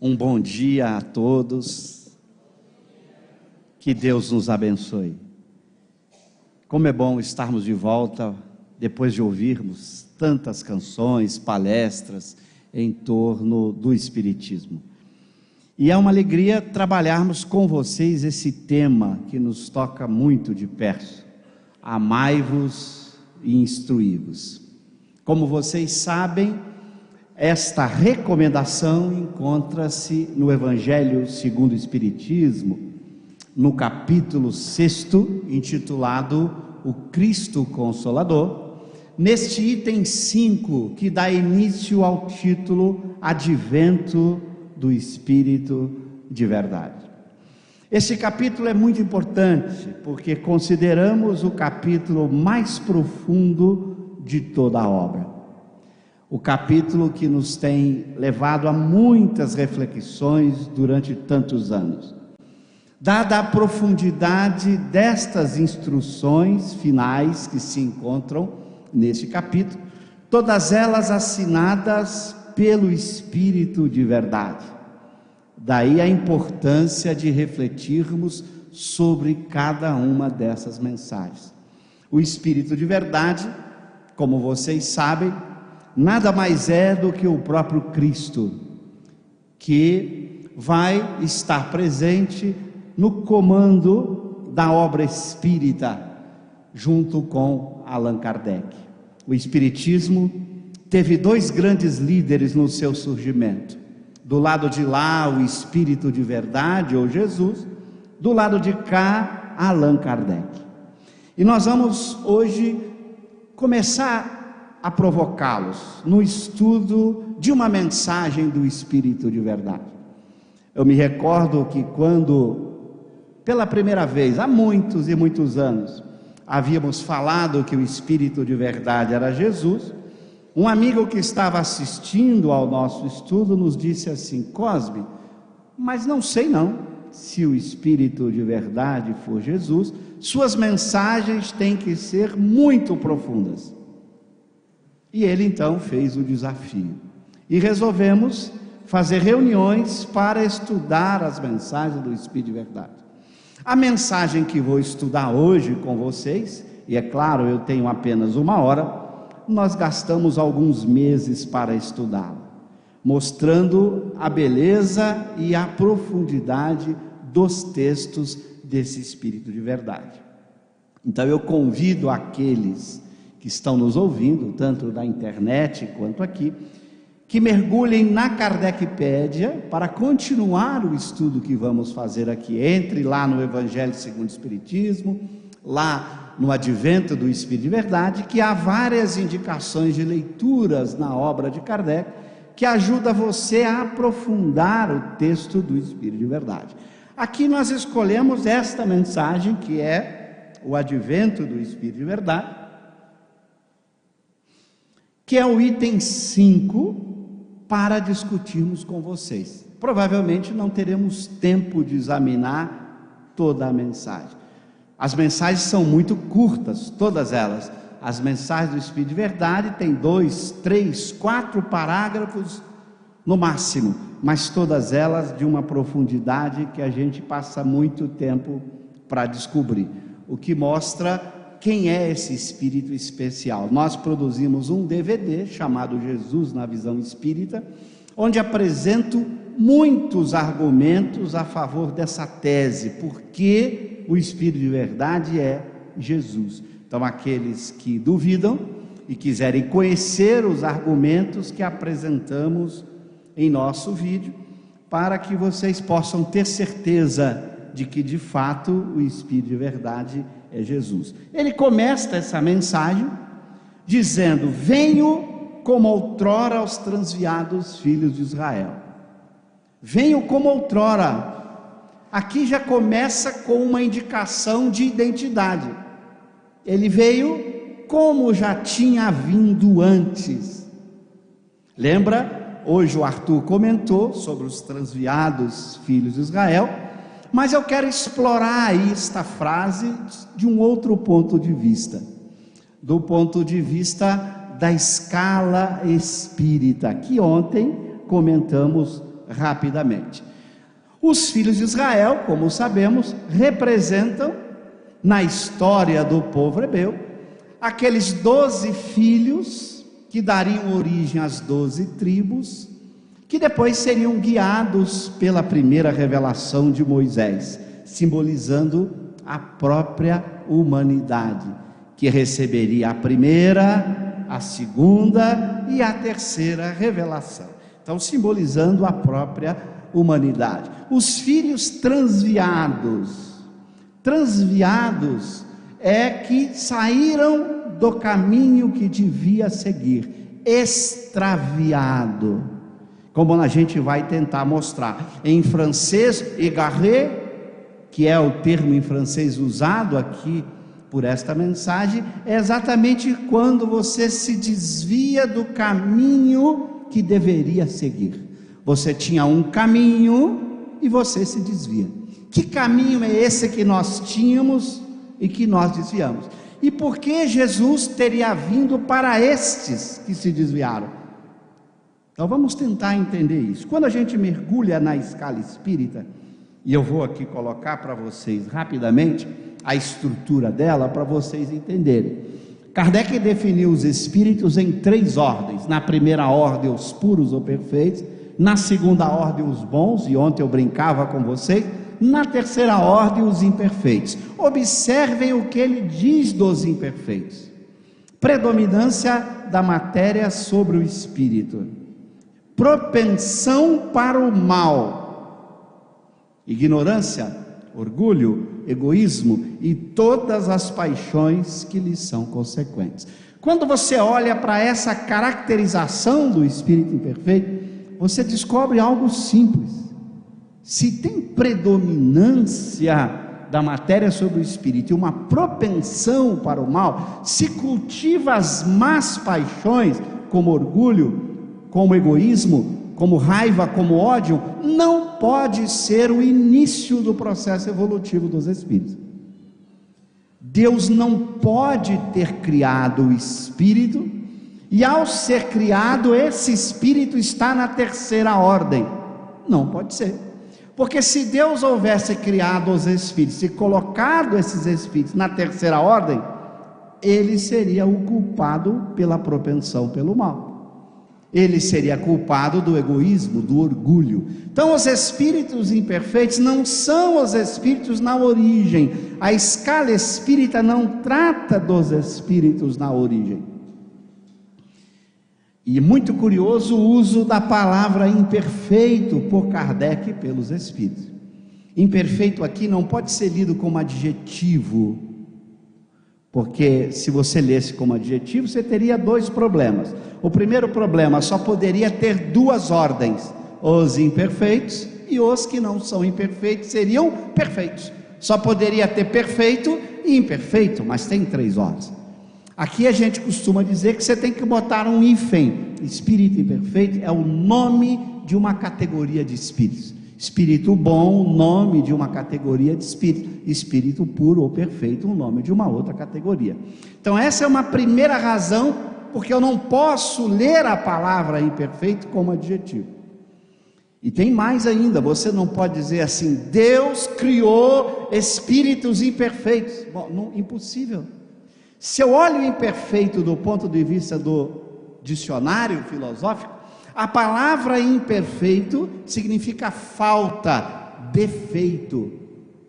Um bom dia a todos, que Deus nos abençoe. Como é bom estarmos de volta, depois de ouvirmos tantas canções, palestras em torno do Espiritismo. E é uma alegria trabalharmos com vocês esse tema que nos toca muito de perto: amai-vos e instruí-vos. Como vocês sabem, esta recomendação encontra-se no Evangelho segundo o Espiritismo, no capítulo 6, intitulado O Cristo Consolador, neste item 5, que dá início ao título Advento do Espírito de Verdade. Este capítulo é muito importante, porque consideramos o capítulo mais profundo de toda a obra. O capítulo que nos tem levado a muitas reflexões durante tantos anos. Dada a profundidade destas instruções finais que se encontram neste capítulo, todas elas assinadas pelo Espírito de Verdade. Daí a importância de refletirmos sobre cada uma dessas mensagens. O Espírito de Verdade, como vocês sabem, nada mais é do que o próprio Cristo, que vai estar presente no comando da obra espírita, junto com Allan Kardec. O Espiritismo teve dois grandes líderes no seu surgimento. Do lado de lá, o Espírito de Verdade, ou Jesus; do lado de cá, Allan Kardec. E nós vamos hoje começar a provocá-los no estudo de uma mensagem do Espírito de Verdade. Eu me recordo que quando, pela primeira vez, há muitos e muitos anos, havíamos falado que o Espírito de Verdade era Jesus, um amigo que estava assistindo ao nosso estudo nos disse assim: Cosme, mas não sei não, se o Espírito de Verdade for Jesus, suas mensagens têm que ser muito profundas. E ele então fez o desafio, e resolvemos fazer reuniões para estudar as mensagens do Espírito de Verdade. A mensagem que vou estudar hoje com vocês, e é claro, eu tenho apenas 1 hora, nós gastamos alguns meses para estudá-la, mostrando a beleza e a profundidade dos textos desse Espírito de Verdade. Então eu convido aqueles que estão nos ouvindo, tanto na internet quanto aqui, que mergulhem na Kardecpédia para continuar o estudo que vamos fazer aqui. Entre lá no Evangelho segundo o Espiritismo, lá no Advento do Espírito de Verdade, que há várias indicações de leituras na obra de Kardec, que ajuda você a aprofundar o texto do Espírito de Verdade. Aqui nós escolhemos esta mensagem, que é o Advento do Espírito de Verdade, que é o item 5, para discutirmos com vocês. Provavelmente não teremos tempo de examinar toda a mensagem. As mensagens são muito curtas, todas elas. As mensagens do Espírito de Verdade têm 2, 3, 4 parágrafos no máximo, mas todas elas de uma profundidade que a gente passa muito tempo para descobrir, o que mostra quem é esse Espírito especial. Nós produzimos um DVD chamado Jesus na Visão Espírita, onde apresento muitos argumentos a favor dessa tese, porque o Espírito de Verdade é Jesus. Então aqueles que duvidam e quiserem conhecer os argumentos que apresentamos em nosso vídeo, para que vocês possam ter certeza de que de fato o Espírito de Verdade é Jesus. Ele começa essa mensagem dizendo: venho como outrora aos transviados filhos de Israel. Venho como outrora. Aqui já começa com uma indicação de identidade. Ele veio como já tinha vindo antes. Lembra? Hoje o Arthur comentou sobre os transviados filhos de Israel, mas eu quero explorar aí esta frase de um outro ponto de vista, do ponto de vista da escala espírita, que ontem comentamos rapidamente. Os filhos de Israel, como sabemos, representam, na história do povo hebreu, aqueles 12 filhos que dariam origem às 12 tribos, que depois seriam guiados pela primeira revelação de Moisés, simbolizando a própria humanidade, que receberia a primeira, a segunda e a terceira revelação. Então, simbolizando a própria humanidade. Os filhos transviados é que saíram do caminho que devia seguir, extraviado, como a gente vai tentar mostrar. Em francês, égaré, que é o termo em francês usado aqui por esta mensagem, é exatamente quando você se desvia do caminho que deveria seguir. Você tinha um caminho e você se desvia. Que caminho é esse que nós tínhamos e que nós desviamos? E por que Jesus teria vindo para estes que se desviaram? Então vamos tentar entender isso. Quando a gente mergulha na escala espírita, e eu vou aqui colocar para vocês rapidamente a estrutura dela para vocês entenderem. Kardec definiu os espíritos em 3 ordens. Na primeira ordem, os puros ou perfeitos. Na segunda ordem, os bons, e ontem eu brincava com vocês. Na terceira ordem, os imperfeitos. Observem o que ele diz dos imperfeitos: predominância da matéria sobre o espírito, propensão para o mal, ignorância, orgulho, egoísmo e todas as paixões que lhes são consequentes. Quando você olha para essa caracterização do espírito imperfeito, você descobre algo simples. Se tem predominância da matéria sobre o espírito e uma propensão para o mal, se cultiva as más paixões, como orgulho, como egoísmo, como raiva, como ódio, não pode ser o início do processo evolutivo dos espíritos. Deus não pode ter criado o espírito, e ao ser criado, esse espírito está na terceira ordem. Não pode ser. Porque se Deus houvesse criado os espíritos e colocado esses espíritos na terceira ordem, ele seria o culpado pela propensão pelo mal. Ele seria culpado do egoísmo, do orgulho. Então os espíritos imperfeitos não são os espíritos na origem. A escala espírita não trata dos espíritos na origem. E muito curioso o uso da palavra imperfeito por Kardec e pelos espíritos. Imperfeito aqui não pode ser lido como adjetivo, porque se você lesse como adjetivo, você teria 2 problemas. O primeiro problema, só poderia ter 2 ordens: os imperfeitos e os que não são imperfeitos seriam perfeitos. Só poderia ter perfeito e imperfeito, mas tem 3 ordens. Aqui a gente costuma dizer que você tem que botar um hífen. Espírito imperfeito é o nome de uma categoria de espíritos. Espírito bom, o nome de uma categoria de espírito. Espírito puro ou perfeito, o nome de uma outra categoria. Então essa é uma primeira razão, porque eu não posso ler a palavra imperfeito como adjetivo. E tem mais ainda, você não pode dizer assim: Deus criou espíritos imperfeitos. Bom, não, impossível. Se eu olho o imperfeito do ponto de vista do dicionário filosófico, a palavra imperfeito significa falta, defeito.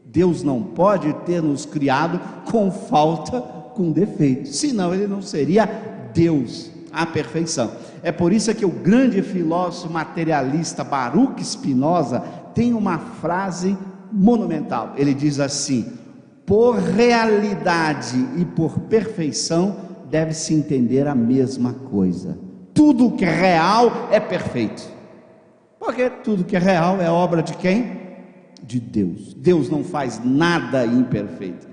Deus não pode ter nos criado com falta, com defeito, senão ele não seria Deus, a perfeição. É por isso que o grande filósofo materialista Baruch Spinoza tem uma frase monumental. Ele diz assim: por realidade e por perfeição deve-se entender a mesma coisa. Tudo que é real é perfeito. Porque tudo que é real é obra de quem? De Deus. Deus não faz nada imperfeito.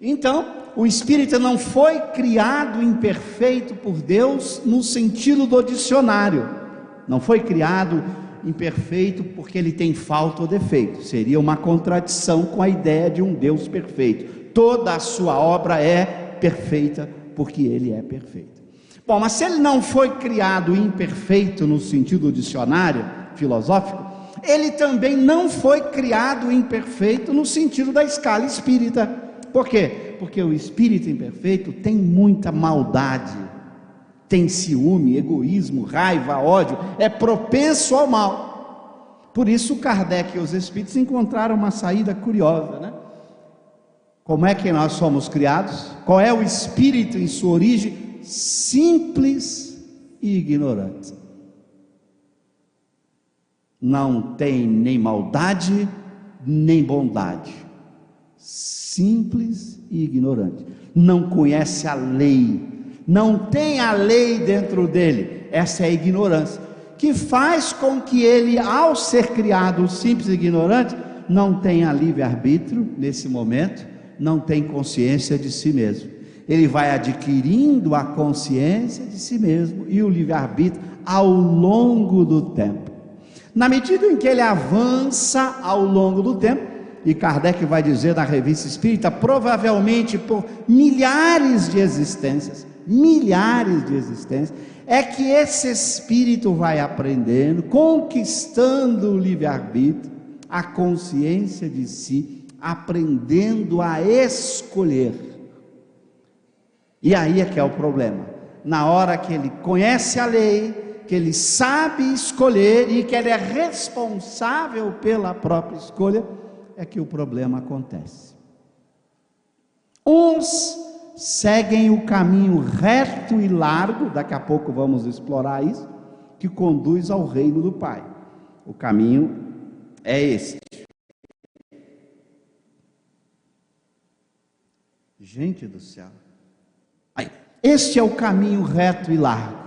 Então, o espírito não foi criado imperfeito por Deus no sentido do dicionário. Não foi criado imperfeito porque ele tem falta ou defeito. Seria uma contradição com a ideia de um Deus perfeito. Toda a sua obra é perfeita porque ele é perfeito. Bom, mas se ele não foi criado imperfeito no sentido do dicionário, filosófico, ele também não foi criado imperfeito no sentido da escala espírita. Por quê? Porque o espírito imperfeito tem muita maldade, tem ciúme, egoísmo, raiva, ódio, é propenso ao mal. Por isso Kardec e os espíritos encontraram uma saída curiosa, né? Como é que nós somos criados? Qual é o espírito em sua origem? Simples e ignorante. Não tem nem maldade, nem bondade. Simples e ignorante. Não conhece a lei. Não tem a lei dentro dele. Essa é a ignorância, que faz com que ele, ao ser criado simples e ignorante, não tenha livre-arbítrio nesse momento, não tem consciência de si mesmo. Ele vai adquirindo a consciência de si mesmo e o livre-arbítrio ao longo do tempo. Na medida em que ele avança ao longo do tempo, e Kardec vai dizer na Revista Espírita, provavelmente por milhares de existências, é que esse espírito vai aprendendo, conquistando o livre-arbítrio, a consciência de si, aprendendo a escolher. E aí é que é o problema. Na hora que ele conhece a lei, que ele sabe escolher e que ele é responsável pela própria escolha, é que o problema acontece. Uns seguem o caminho reto e largo, daqui a pouco vamos explorar isso, que conduz ao reino do Pai. O caminho é este. Gente do céu. Este é o caminho reto e largo.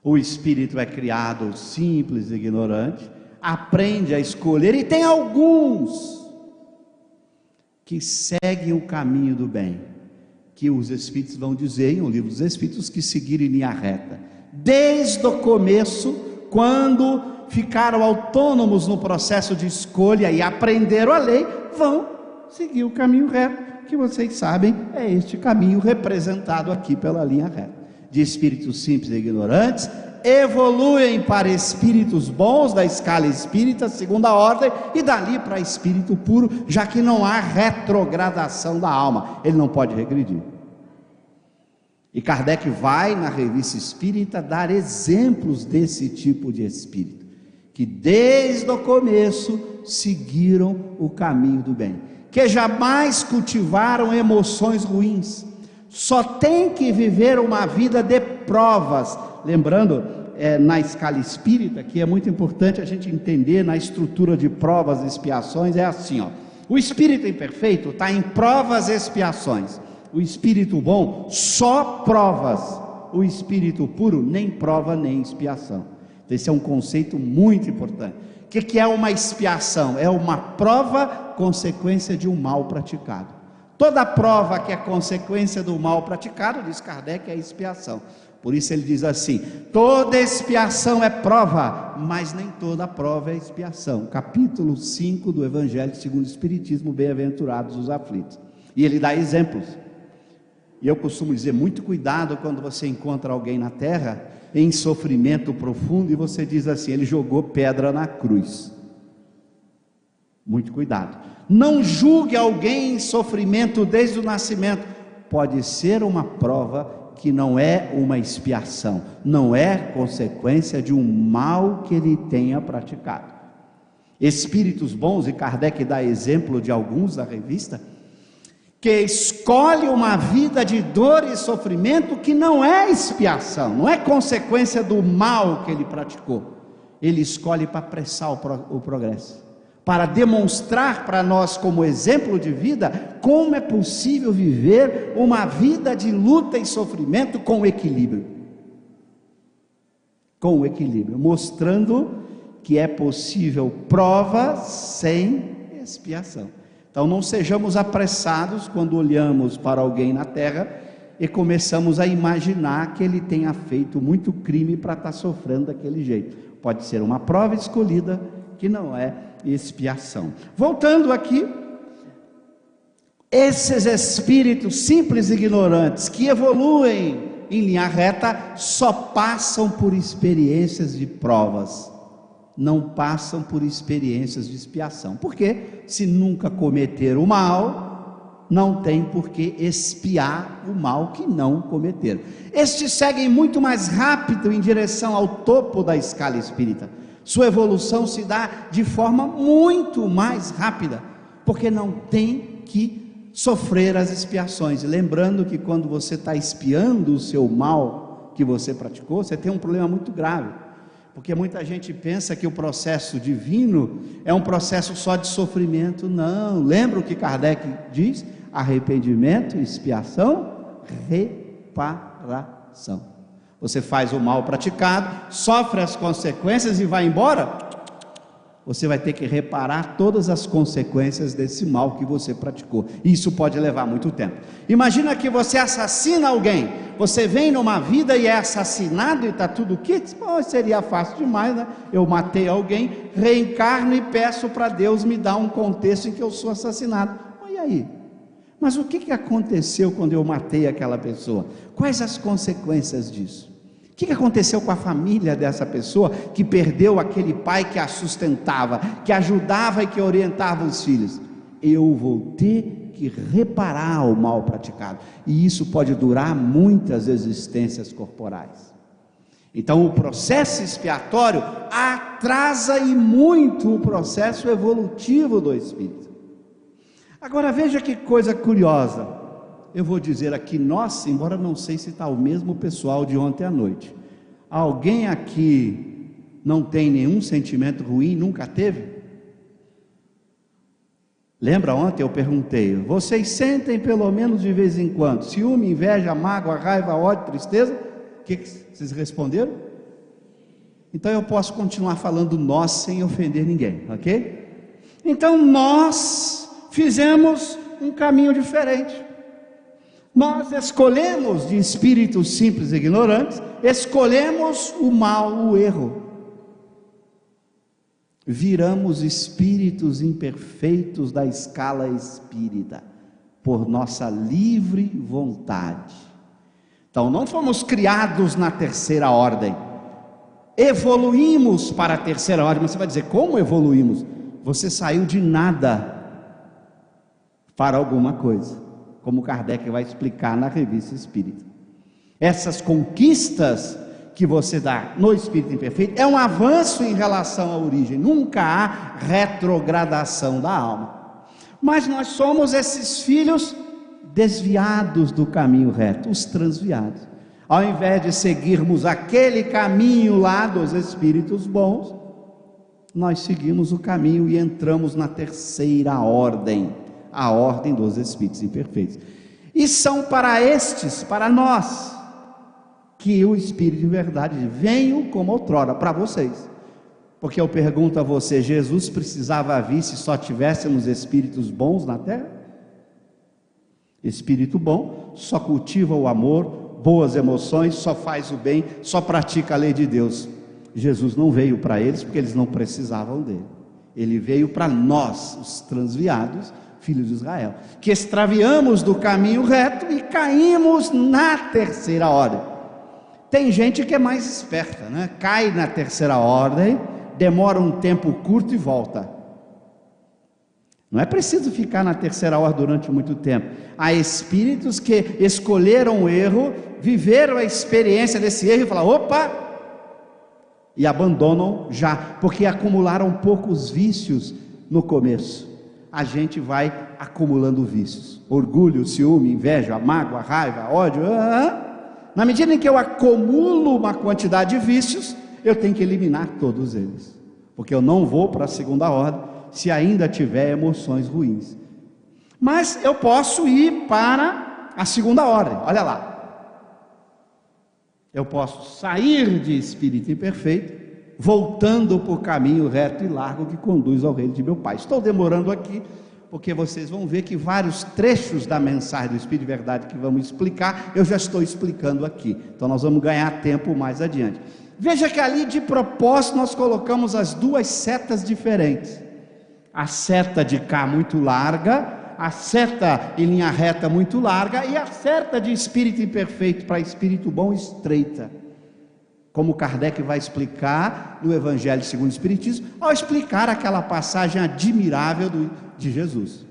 O espírito é criado simples e ignorante, aprende a escolher, e tem alguns que seguem o caminho do bem, que os espíritos vão dizer em o livro dos Espíritos, que seguiram em linha reta, desde o começo, quando ficaram autônomos no processo de escolha e aprenderam a lei, vão seguir o caminho reto, que vocês sabem, é este caminho representado aqui pela linha reta. De espíritos simples e ignorantes, evoluem para espíritos bons da escala espírita, segunda ordem, e dali para espírito puro, já que não há retrogradação da alma, ele não pode regredir. E Kardec vai na Revista Espírita dar exemplos desse tipo de espírito, que desde o começo seguiram o caminho do bem, que jamais cultivaram emoções ruins, só tem que viver uma vida de provas. Lembrando, na escala espírita, que é muito importante a gente entender na estrutura de provas e expiações, é assim, ó. O espírito imperfeito está em provas e expiações. O espírito bom, só provas. O espírito puro, nem prova nem expiação. Esse é um conceito muito importante. O que é uma expiação? É uma prova, consequência de um mal praticado. Toda prova que é consequência do mal praticado, diz Kardec, é expiação. Por isso ele diz assim: toda expiação é prova, mas nem toda prova é expiação. Capítulo 5 do Evangelho segundo o Espiritismo, bem-aventurados os aflitos. E ele dá exemplos. E eu costumo dizer, muito cuidado quando você encontra alguém na terra em sofrimento profundo e você diz assim: ele jogou pedra na cruz. Muito cuidado. Não julgue alguém em sofrimento desde o nascimento. Pode ser uma prova que não é uma expiação, não é consequência de um mal que ele tenha praticado. Espíritos bons, e Kardec dá exemplo de alguns da revista, que escolhe uma vida de dor e sofrimento que não é expiação, não é consequência do mal que ele praticou. Ele escolhe para apressar o progresso, para demonstrar para nós como exemplo de vida, como é possível viver uma vida de luta e sofrimento com equilíbrio. Com equilíbrio, mostrando que é possível prova sem expiação. Então não sejamos apressados quando olhamos para alguém na terra e começamos a imaginar que ele tenha feito muito crime para estar sofrendo daquele jeito. Pode ser uma prova escolhida que não é expiação. Voltando aqui, esses espíritos simples e ignorantes que evoluem em linha reta só passam por experiências de provas. não passam por experiências de expiação. Porque se nunca cometeram o mal, não tem por que expiar o mal que não cometeram. Estes seguem muito mais rápido em direção ao topo da escala espírita. Sua evolução se dá de forma muito mais rápida, porque não tem que sofrer as expiações. Lembrando que quando você está expiando o seu mal que você praticou, você tem um problema muito grave, porque muita gente pensa que o processo divino é um processo só de sofrimento. Não, lembra o que Kardec diz? Arrependimento, expiação, reparação. Você faz o mal praticado, sofre as consequências e vai embora, você vai ter que reparar todas as consequências desse mal que você praticou. Isso pode levar muito tempo. Imagina que você assassina alguém, você vem numa vida e é assassinado e está tudo quieto. Seria fácil demais, né? Eu matei alguém, reencarno e peço para Deus me dar um contexto em que eu sou assassinado. E aí? Mas o que aconteceu quando eu matei aquela pessoa? Quais as consequências disso? O que aconteceu com a família dessa pessoa que perdeu aquele pai que a sustentava, que ajudava e que orientava os filhos? Eu vou ter que reparar o mal praticado, e isso pode durar muitas existências corporais. Então o processo expiatório atrasa e muito o processo evolutivo do espírito. Agora veja que coisa curiosa. Eu vou dizer aqui, nós, embora não sei se está o mesmo pessoal de ontem à noite. Alguém aqui não tem nenhum sentimento ruim, nunca teve? Lembra ontem eu perguntei, vocês sentem pelo menos de vez em quando ciúme, inveja, mágoa, raiva, ódio, tristeza? O que vocês responderam? Então eu posso continuar falando nós sem ofender ninguém, ok? Então nós fizemos um caminho diferente. Nós escolhemos, de espíritos simples e ignorantes, escolhemos o mal, o erro. Viramos espíritos imperfeitos da escala espírita, por nossa livre vontade. Então não fomos criados na terceira ordem, evoluímos para a terceira ordem. Mas você vai dizer, como evoluímos? Você saiu de nada para alguma coisa, como Kardec vai explicar na Revista Espírita. Essas conquistas que você dá no espírito imperfeito é um avanço em relação à origem, nunca há retrogradação da alma. Mas nós somos esses filhos desviados do caminho reto, os transviados. Ao invés de seguirmos aquele caminho lá dos espíritos bons, nós seguimos o caminho e entramos na terceira ordem, a ordem dos espíritos imperfeitos. E são para estes, para nós, que o Espírito de verdade venho como outrora, para vocês. Porque eu pergunto a você, Jesus precisava vir se só tivéssemos espíritos bons na terra? Espírito bom só cultiva o amor, boas emoções, só faz o bem, só pratica a lei de Deus. Jesus não veio para eles porque eles não precisavam dele. Ele veio para nós, os transviados, filhos de Israel, que extraviamos do caminho reto e caímos na terceira ordem. Tem gente que é mais esperta, né? Cai na terceira ordem, demora um tempo curto e volta. Não é preciso ficar na terceira ordem durante muito tempo. Há espíritos que escolheram o erro, viveram a experiência desse erro e falam, opa, e abandonam já, porque acumularam poucos vícios no começo. A gente vai acumulando vícios, orgulho, ciúme, inveja, mágoa, raiva, ódio. Na medida em que eu acumulo uma quantidade de vícios, eu tenho que eliminar todos eles, porque eu não vou para a segunda ordem se ainda tiver emoções ruins. Mas eu posso ir para a segunda ordem. Olha lá, eu posso sair de espírito imperfeito, voltando para o caminho reto e largo que conduz ao reino de meu Pai. Estou demorando aqui, porque vocês vão ver que vários trechos da mensagem do Espírito de Verdade que vamos explicar, eu já estou explicando aqui. Então nós vamos ganhar tempo mais adiante. Veja que ali de propósito nós colocamos as duas setas diferentes. A seta de cá muito larga, a seta em linha reta muito larga, e a seta de espírito imperfeito para espírito bom estreita. como Kardec vai explicar no Evangelho segundo o Espiritismo, ao explicar aquela passagem admirável de Jesus.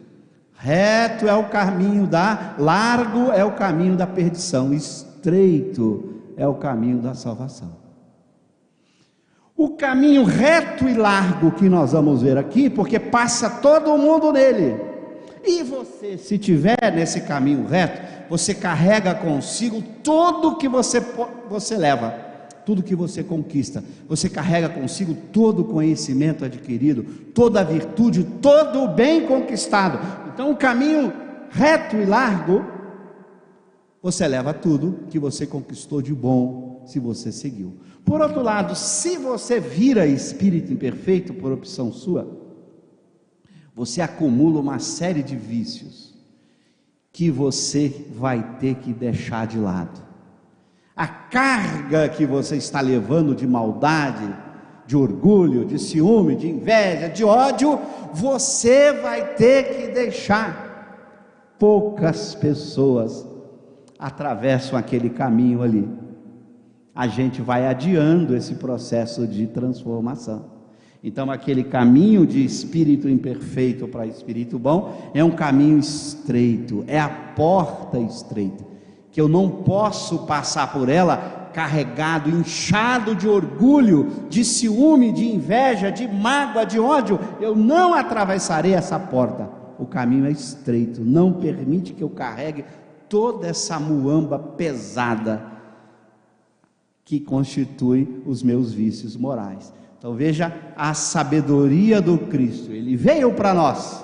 Reto é o caminho largo é o caminho da perdição, estreito é o caminho da salvação. O caminho reto e largo que nós vamos ver aqui, porque passa todo mundo nele, e você, se tiver nesse caminho reto, você carrega consigo tudo que você leva, tudo que você conquista, você carrega consigo todo o conhecimento adquirido, toda a virtude, todo o bem conquistado. Então o caminho reto e largo, você leva tudo que você conquistou de bom, se você seguiu. Por outro lado, se você vira espírito imperfeito por opção sua, você acumula uma série de vícios que você vai ter que deixar de lado. A carga que você está levando de maldade, de orgulho, de ciúme, de inveja, de ódio, você vai ter que deixar. Poucas pessoas atravessam aquele caminho ali. A gente vai adiando esse processo de transformação. Então aquele caminho de espírito imperfeito para espírito bom é um caminho estreito, é a porta estreita, que eu não posso passar por ela carregado, inchado de orgulho, de ciúme, de inveja, de mágoa, de ódio. Eu não atravessarei essa porta. O caminho é estreito, não permite que eu carregue toda essa muamba pesada que constitui os meus vícios morais. Então veja a sabedoria do Cristo. Ele veio para nós,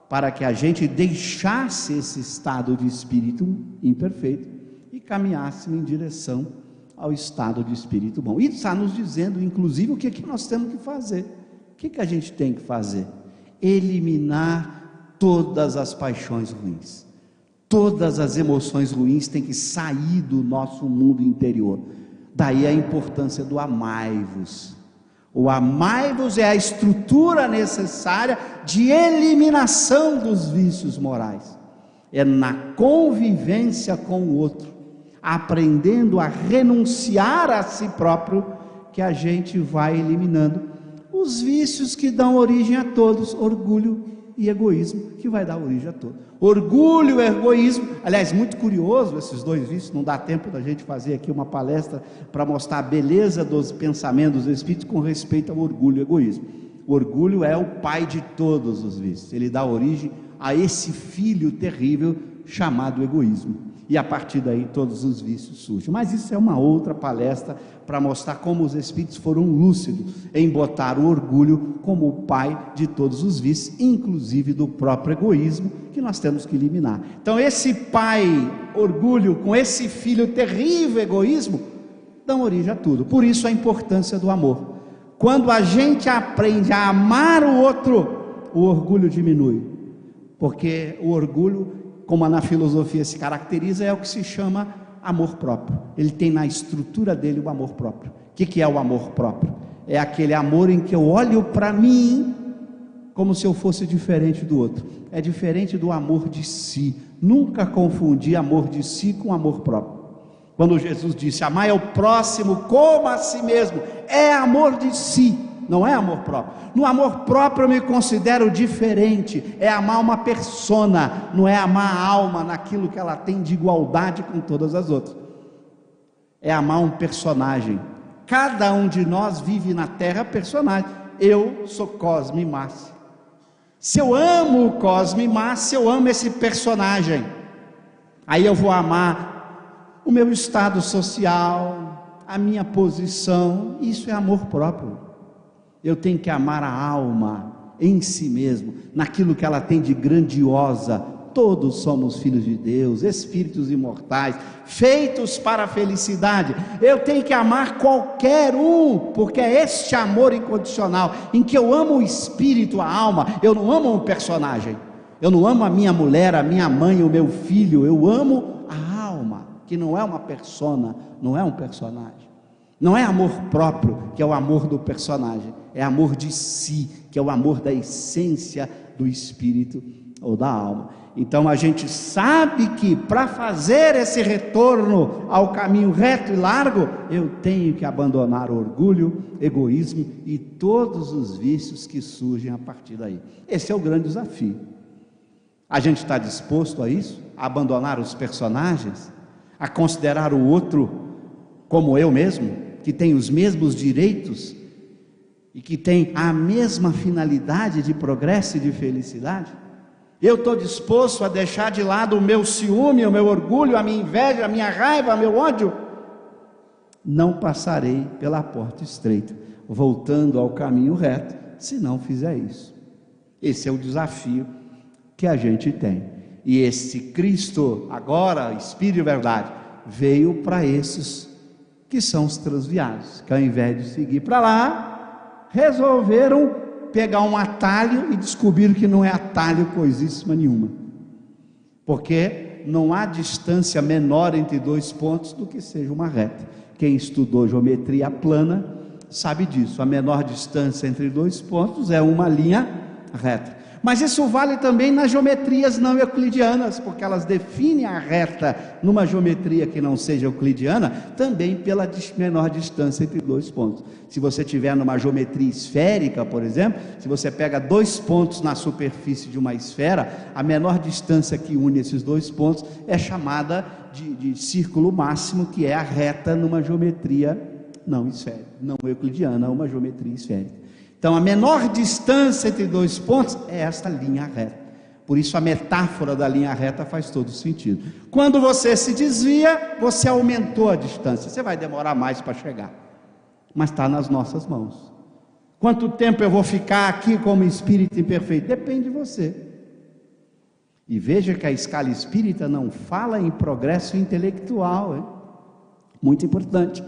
para que a gente deixasse esse estado de espírito imperfeito e caminhássemos em direção ao estado de espírito bom. E está nos dizendo, inclusive, o que é que nós temos que fazer. O que é que a gente tem que fazer? Eliminar todas as paixões ruins. Todas as emoções ruins têm que sair do nosso mundo interior. Daí a importância do amai-vos. O amai-vos é a estrutura necessária de eliminação dos vícios morais. É na convivência com o outro, aprendendo a renunciar a si próprio, que a gente vai eliminando os vícios que dão origem a todos, orgulho e egoísmo, que vai dar origem a todos. Orgulho e egoísmo, aliás, muito curioso esses dois vícios, não dá tempo da gente fazer aqui uma palestra para mostrar a beleza dos pensamentos do Espírito com respeito ao orgulho e egoísmo. O orgulho é o pai de todos os vícios, ele dá origem a esse filho terrível chamado egoísmo, e a partir daí todos os vícios surgem. Mas isso é uma outra palestra para mostrar como os Espíritos foram lúcidos em botar o orgulho como o pai de todos os vícios, inclusive do próprio egoísmo, que nós temos que eliminar. Então esse pai orgulho com esse filho terrível egoísmo dão origem a tudo. Por isso a importância do amor. Quando a gente aprende a amar o outro, o orgulho diminui, porque o orgulho, como na filosofia se caracteriza, é o que se chama amor próprio. Ele tem na estrutura dele o amor próprio. O que é o amor próprio? É aquele amor em que eu olho para mim como se eu fosse diferente do outro. É diferente do amor de si. Nunca confundi amor de si com amor próprio. Quando Jesus disse, amai ao próximo como a si mesmo, é amor de si, não é amor próprio. No amor próprio eu me considero diferente, é amar uma persona, não é amar a alma naquilo que ela tem de igualdade com todas as outras. É amar um personagem. Cada um de nós vive na terra personagem. Eu sou Cosme Márcio. Se eu amo o Cosme Márcio, eu amo esse personagem. Aí eu vou amar o meu estado social, a minha posição. Isso é amor próprio. Eu tenho que amar a alma em si mesmo, naquilo que ela tem de grandiosa. Todos somos filhos de Deus, espíritos imortais, feitos para a felicidade. Eu tenho que amar qualquer um, porque é este amor incondicional, em que eu amo o espírito, a alma. Eu não amo um personagem, eu não amo a minha mulher, a minha mãe, o meu filho. Eu amo a alma, que não é uma persona, não é um personagem. Não é amor próprio, que é o amor do personagem, é amor de si, que é o amor da essência do espírito ou da alma. Então a gente sabe que para fazer esse retorno ao caminho reto e largo, eu tenho que abandonar o orgulho, egoísmo e todos os vícios que surgem a partir daí. Esse é o grande desafio. A gente está disposto a isso? A abandonar os personagens? A considerar o outro como eu mesmo, que tem os mesmos direitos e que tem a mesma finalidade de progresso e de felicidade? Eu estou disposto a deixar de lado o meu ciúme, o meu orgulho, a minha inveja, a minha raiva, o meu ódio? Não passarei pela porta estreita, voltando ao caminho reto, se não fizer isso. Esse é o desafio que a gente tem. E esse Cristo, agora, Espírito de verdade, veio para esses que são os transviados, que ao invés de seguir para lá, resolveram pegar um atalho e descobriram que não é atalho coisíssima nenhuma, porque não há distância menor entre dois pontos do que seja uma reta. Quem estudou geometria plana sabe disso, a menor distância entre dois pontos é uma linha reta. Mas isso vale também nas geometrias não euclidianas, porque elas definem a reta numa geometria que não seja euclidiana, também pela menor distância entre dois pontos. Se você tiver numa geometria esférica, por exemplo, se você pega dois pontos na superfície de uma esfera, a menor distância que une esses dois pontos é chamada de círculo máximo, que é a reta numa geometria não esférica, não euclidiana, uma geometria esférica. Então a menor distância entre dois pontos é esta linha reta. Por isso a metáfora da linha reta faz todo sentido. Quando você se desvia, você aumentou a distância. Você vai demorar mais para chegar, mas está nas nossas mãos. Quanto tempo eu vou ficar aqui como espírito imperfeito? Depende de você. E veja que a escala espírita não fala em progresso intelectual, hein? Muito importante.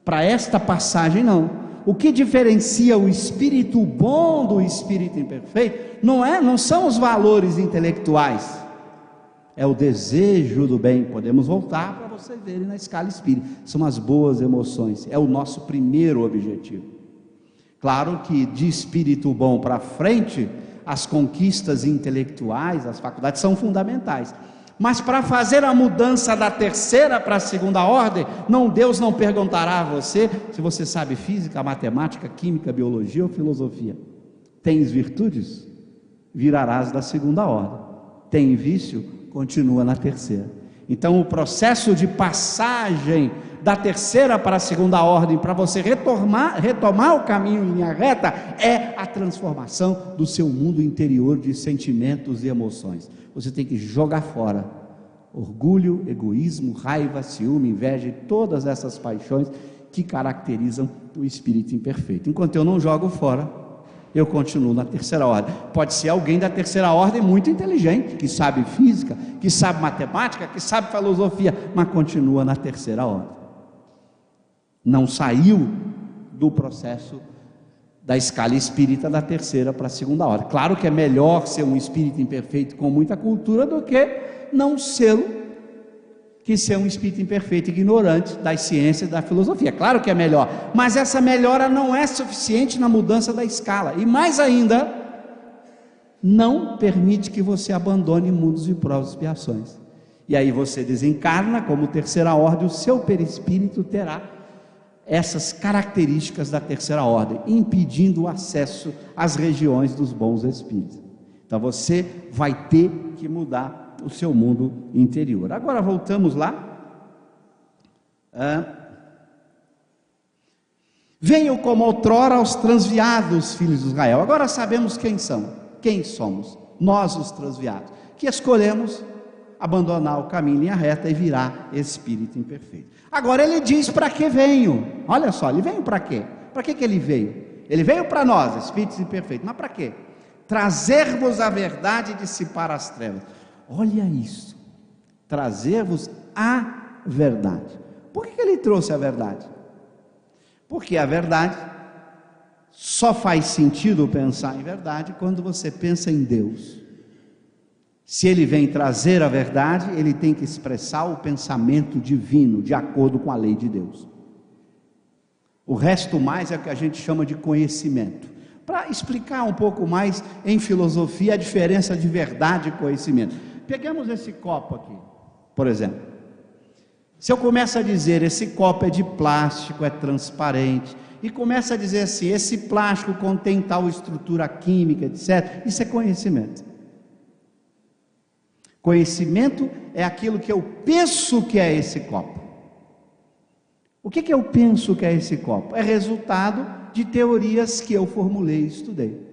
Para esta passagem não. O que diferencia o espírito bom do espírito imperfeito não são os valores intelectuais, é o desejo do bem. Podemos voltar para vocês verem na escala espírita, são as boas emoções, é o nosso primeiro objetivo. Claro que de espírito bom para frente, as conquistas intelectuais, as faculdades são fundamentais. Mas para fazer a mudança da terceira para a segunda ordem, Deus não perguntará a você se você sabe física, matemática, química, biologia ou filosofia. Tens virtudes? Virarás da segunda ordem. Tem vício? Continua na terceira. Então o processo de passagem da terceira para a segunda ordem, para você retomar o caminho em linha reta, é a transformação do seu mundo interior de sentimentos e emoções. Você tem que jogar fora orgulho, egoísmo, raiva, ciúme, inveja e todas essas paixões que caracterizam o espírito imperfeito. Enquanto eu não jogo fora, eu continuo na terceira ordem. Pode ser alguém da terceira ordem muito inteligente, que sabe física, que sabe matemática, que sabe filosofia, mas continua na terceira ordem. Não saiu do processo da escala espírita da terceira para a segunda ordem. Claro que é melhor ser um espírito imperfeito com muita cultura do que não ser um espírito imperfeito ignorante das ciências e da filosofia. Claro que é melhor, mas essa melhora não é suficiente na mudança da escala, e mais ainda, não permite que você abandone mundos de provas e expiações. E aí você desencarna como terceira ordem, o seu perispírito terá essas características da terceira ordem, impedindo o acesso às regiões dos bons espíritos. Então você vai ter que mudar o seu mundo interior. Agora voltamos lá. Venham como outrora aos transviados, filhos de Israel. Agora sabemos quem somos, nós os transviados, que escolhemos abandonar o caminho em linha reta e virar espírito imperfeito. Agora ele diz para que venho. Olha só, ele veio para quê? Para que ele veio? Ele veio para nós, espíritos imperfeitos, mas para quê? Trazer-vos a verdade e dissipar as trevas. Olha isso, trazer-vos a verdade. Por que ele trouxe a verdade? Porque a verdade só faz sentido pensar em verdade quando você pensa em Deus. Se ele vem trazer a verdade, ele tem que expressar o pensamento divino, de acordo com a lei de Deus. O resto mais é o que a gente chama de conhecimento. Para explicar um pouco mais em filosofia a diferença de verdade e conhecimento. Pegamos esse copo aqui, por exemplo. Se eu começo a dizer, esse copo é de plástico, é transparente, e começa a dizer assim, esse plástico contém tal estrutura química, etc., isso é conhecimento. Conhecimento é aquilo que eu penso que é esse copo. O que eu penso que é esse copo? É resultado de teorias que eu formulei e estudei.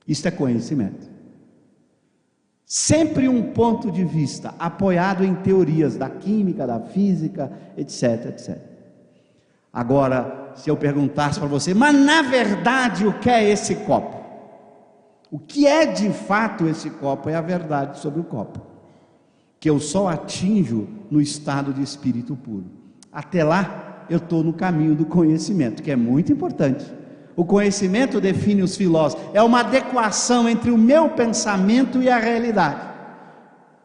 Isso é conhecimento. Sempre um ponto de vista apoiado em teorias da química, da física, etc, etc. Agora, se eu perguntasse para você, mas na verdade o que é esse copo? O que é de fato esse copo? É a verdade sobre o copo, que eu só atinjo no estado de espírito puro. Até lá, eu estou no caminho do conhecimento, que é muito importante. O conhecimento, define os filósofos, é uma adequação entre o meu pensamento e a realidade.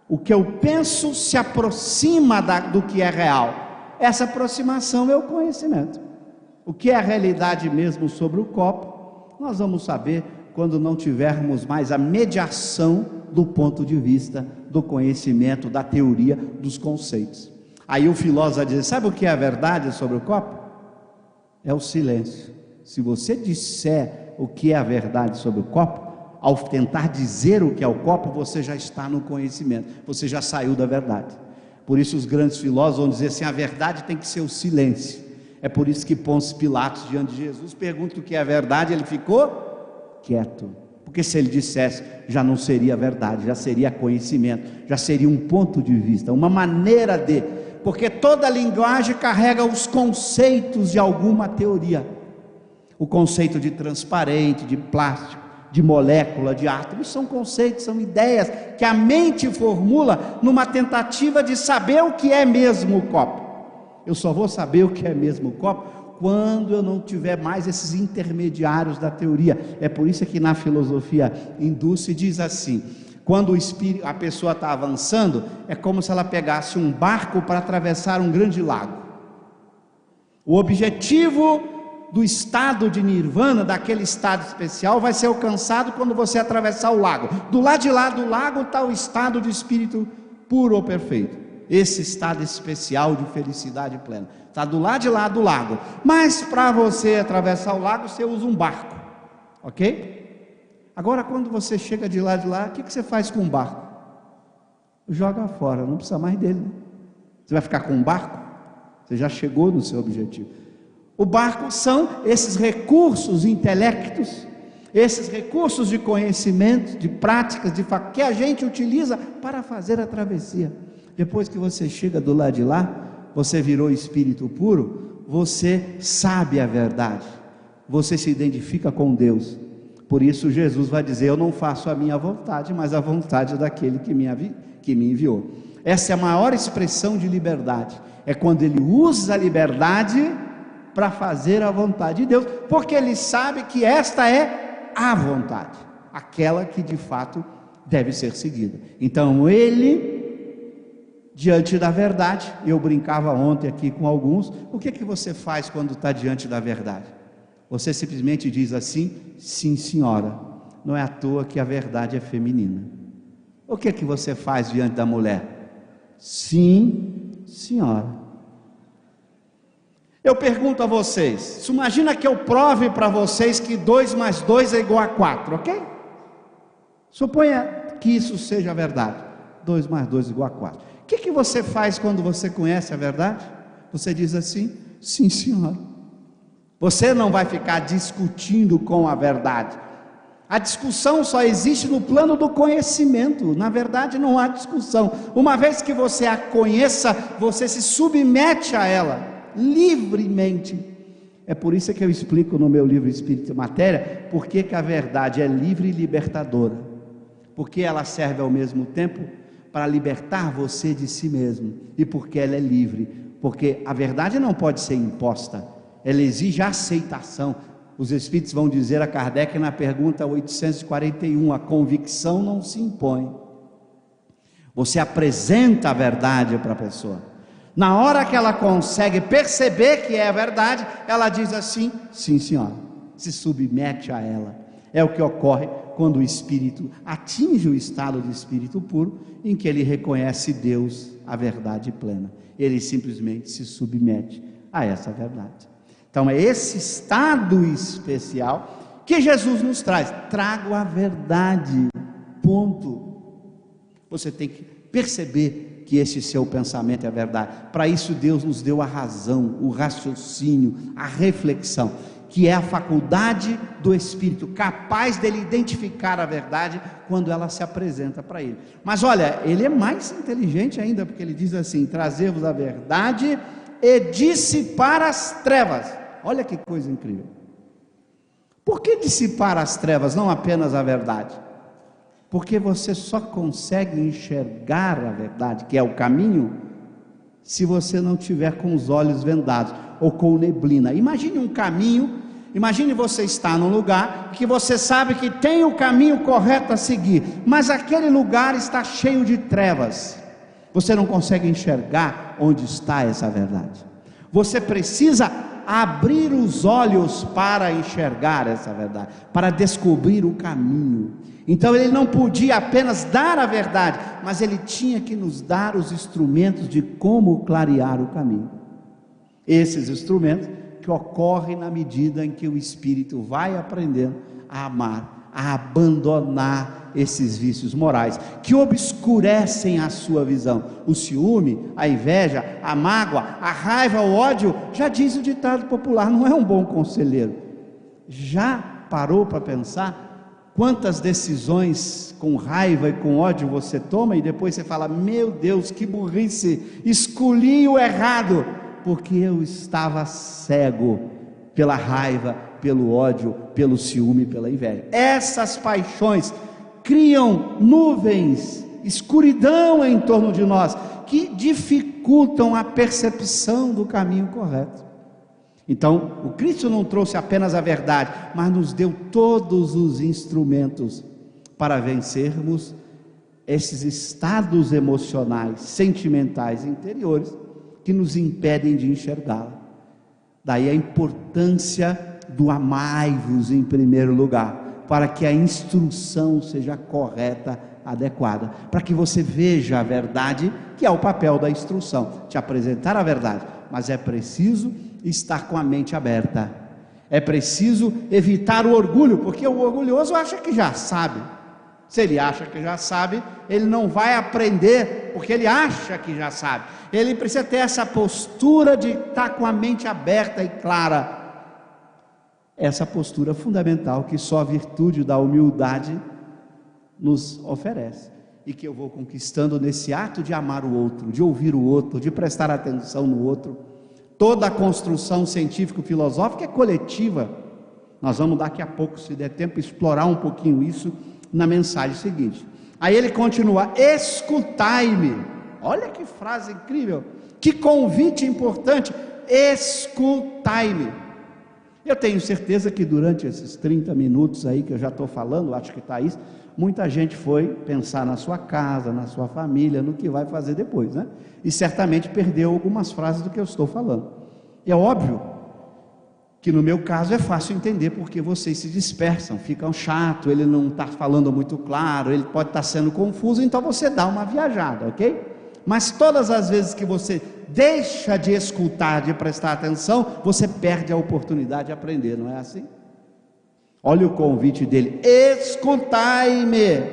O que eu penso se aproxima do que é real. Essa aproximação é o conhecimento. O que é a realidade mesmo sobre o copo, nós vamos saber quando não tivermos mais a mediação do ponto de vista do conhecimento, da teoria, dos conceitos. Aí o filósofo vai dizer, sabe o que é a verdade sobre o copo? É o silêncio. Se você disser o que é a verdade sobre o copo, ao tentar dizer o que é o copo, você já está no conhecimento, você já saiu da verdade. Por isso os grandes filósofos vão dizer assim, a verdade tem que ser o silêncio. É por isso que Pôncio Pilatos, diante de Jesus, pergunta o que é a verdade, ele ficou quieto. Porque se ele dissesse, já não seria verdade, já seria conhecimento, já seria um ponto de vista, uma maneira de... Porque toda linguagem carrega os conceitos de alguma teoria. O conceito de transparente, de plástico, de molécula, de átomo, são conceitos, são ideias que a mente formula numa tentativa de saber o que é mesmo o copo. Eu só vou saber o que é mesmo o copo quando eu não tiver mais esses intermediários da teoria. É por isso que na filosofia hindu se diz assim, quando a pessoa está avançando, é como se ela pegasse um barco para atravessar um grande lago. O objetivo do estado de nirvana, daquele estado especial, vai ser alcançado quando você atravessar o lago. Do lado de lá do lago está o estado de espírito puro ou perfeito. Esse estado especial de felicidade plena está do lado de lá do lago. Mas para você atravessar o lago, você usa um barco, ok? Agora, quando você chega de lá, o que você faz com o barco? Joga fora, não precisa mais dele. Você vai ficar com um barco? Você já chegou no seu objetivo. O barco são esses recursos intelectos, esses recursos de conhecimento, de práticas, que a gente utiliza para fazer a travessia. Depois que você chega do lado de lá, você virou espírito puro, você sabe a verdade, você se identifica com Deus. Por isso Jesus vai dizer, eu não faço a minha vontade, mas a vontade daquele que me enviou. Essa é a maior expressão de liberdade, é quando ele usa a liberdade para fazer a vontade de Deus, porque ele sabe que esta é a vontade, aquela que de fato deve ser seguida. Então ele, diante da verdade, eu brincava ontem aqui com alguns, o que você faz quando está diante da verdade? Você simplesmente diz assim, sim senhora. Não é à toa que a verdade é feminina. O que você faz diante da mulher? Sim senhora. Eu pergunto a vocês, imagina que eu prove para vocês que 2 mais 2 é igual a 4, ok? Suponha que isso seja a verdade, 2 mais 2 é igual a 4. O que você faz quando você conhece a verdade? Você diz assim, sim senhora. Você não vai ficar discutindo com a verdade. A discussão só existe no plano do conhecimento. Na verdade não há discussão. Uma vez que você a conheça, você se submete a ela livremente. É por isso que eu explico no meu livro Espírito e Matéria, porque que a verdade é livre e libertadora, porque ela serve ao mesmo tempo para libertar você de si mesmo, e porque ela é livre, porque a verdade não pode ser imposta, ela exige aceitação. Os Espíritos vão dizer a Kardec na pergunta 841, a convicção não se impõe, você apresenta a verdade para a pessoa. Na hora que ela consegue perceber que é a verdade, ela diz assim, sim senhora. se submete a ela. É o que ocorre quando o espírito atinge o estado de espírito puro, em que ele reconhece Deus, a verdade plena. Ele simplesmente se submete a essa verdade. Então é esse estado especial que Jesus nos traz. Trago a verdade, ponto. Você tem que perceber que esse seu pensamento é verdade. Para isso Deus nos deu a razão, o raciocínio, a reflexão, que é a faculdade do Espírito, capaz dele identificar a verdade quando ela se apresenta para ele. Mas olha, ele é mais inteligente ainda, porque ele diz assim: trazer-vos a verdade e dissipar as trevas. Olha que coisa incrível. Por que dissipar as trevas, não apenas a verdade? Porque você só consegue enxergar a verdade, que é o caminho, se você não tiver com os olhos vendados ou com neblina. Imagine um caminho, imagine você estar num lugar que você sabe que tem o caminho correto a seguir, mas aquele lugar está cheio de trevas. Você não consegue enxergar onde está essa verdade. Você precisa abrir os olhos para enxergar essa verdade, para descobrir o caminho. Então ele não podia apenas dar a verdade, mas ele tinha que nos dar os instrumentos de como clarear o caminho. Esses instrumentos que ocorrem na medida em que o espírito vai aprendendo a amar, a abandonar esses vícios morais que obscurecem a sua visão. O ciúme, a inveja, a mágoa, a raiva, o ódio, já diz o ditado popular, não é um bom conselheiro. Já parou para pensar quantas decisões com raiva e com ódio você toma e depois você fala: meu Deus, que burrice, escolhi o errado, porque eu estava cego pela raiva, pelo ódio, pelo ciúme, pela inveja. Essas paixões criam nuvens, escuridão em torno de nós, que dificultam a percepção do caminho correto. Então, o Cristo não trouxe apenas a verdade, mas nos deu todos os instrumentos para vencermos esses estados emocionais, sentimentais interiores que nos impedem de enxergá-la. Daí a importância do amai-vos em primeiro lugar, para que a instrução seja correta, adequada, para que você veja a verdade, que é o papel da instrução, te apresentar a verdade, mas é preciso estar com a mente aberta, é preciso evitar o orgulho, porque o orgulhoso acha que já sabe. Se ele acha que já sabe, ele não vai aprender, porque ele acha que já sabe. Ele precisa ter essa postura de estar com a mente aberta e clara. Essa postura fundamental que só a virtude da humildade nos oferece, e que eu vou conquistando nesse ato de amar o outro, de ouvir o outro, de prestar atenção no outro. Toda a construção científico-filosófica é coletiva. Nós vamos daqui a pouco, se der tempo, explorar um pouquinho isso na mensagem seguinte. Aí ele continua: escutai-me. Olha que frase incrível, que convite importante, escutai-me. Eu tenho certeza que durante esses 30 minutos aí que eu já estou falando, acho que está isso, muita gente foi pensar na sua casa, na sua família, no que vai fazer depois, né? E certamente perdeu algumas frases do que eu estou falando. É óbvio que no meu caso é fácil entender, porque vocês se dispersam, ficam chato, ele não está falando muito claro, ele pode estar sendo confuso, então você dá uma viajada, ok? Mas todas as vezes que você deixa de escutar, de prestar atenção, você perde a oportunidade de aprender, não é assim? Olha o convite dele: escutai-me.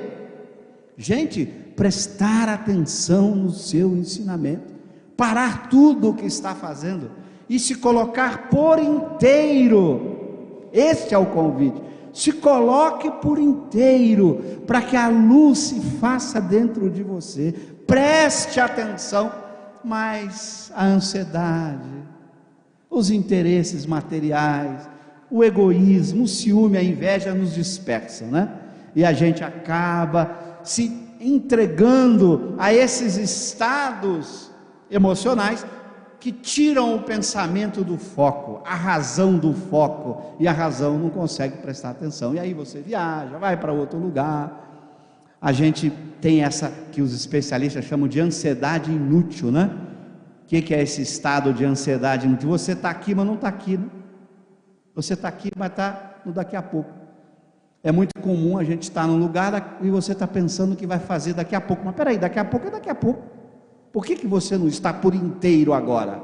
Gente, prestar atenção no seu ensinamento, parar tudo o que está fazendo e se colocar por inteiro. Este é o convite. Se coloque por inteiro, para que a luz se faça dentro de você. Preste atenção. Mas a ansiedade, os interesses materiais, o egoísmo, o ciúme, a inveja nos dispersam, né? E a gente acaba se entregando a esses estados emocionais que tiram o pensamento do foco, a razão do foco, e a razão não consegue prestar atenção, e aí você viaja, vai para outro lugar. A gente tem essa que os especialistas chamam de ansiedade inútil, né? O que é esse estado de ansiedade inútil? Você está aqui, mas não está aqui, né? Você está aqui, mas está no daqui a pouco. É muito comum a gente estar num lugar e você está pensando o que vai fazer daqui a pouco. Mas peraí, daqui a pouco é daqui a pouco. Por que você não está por inteiro agora?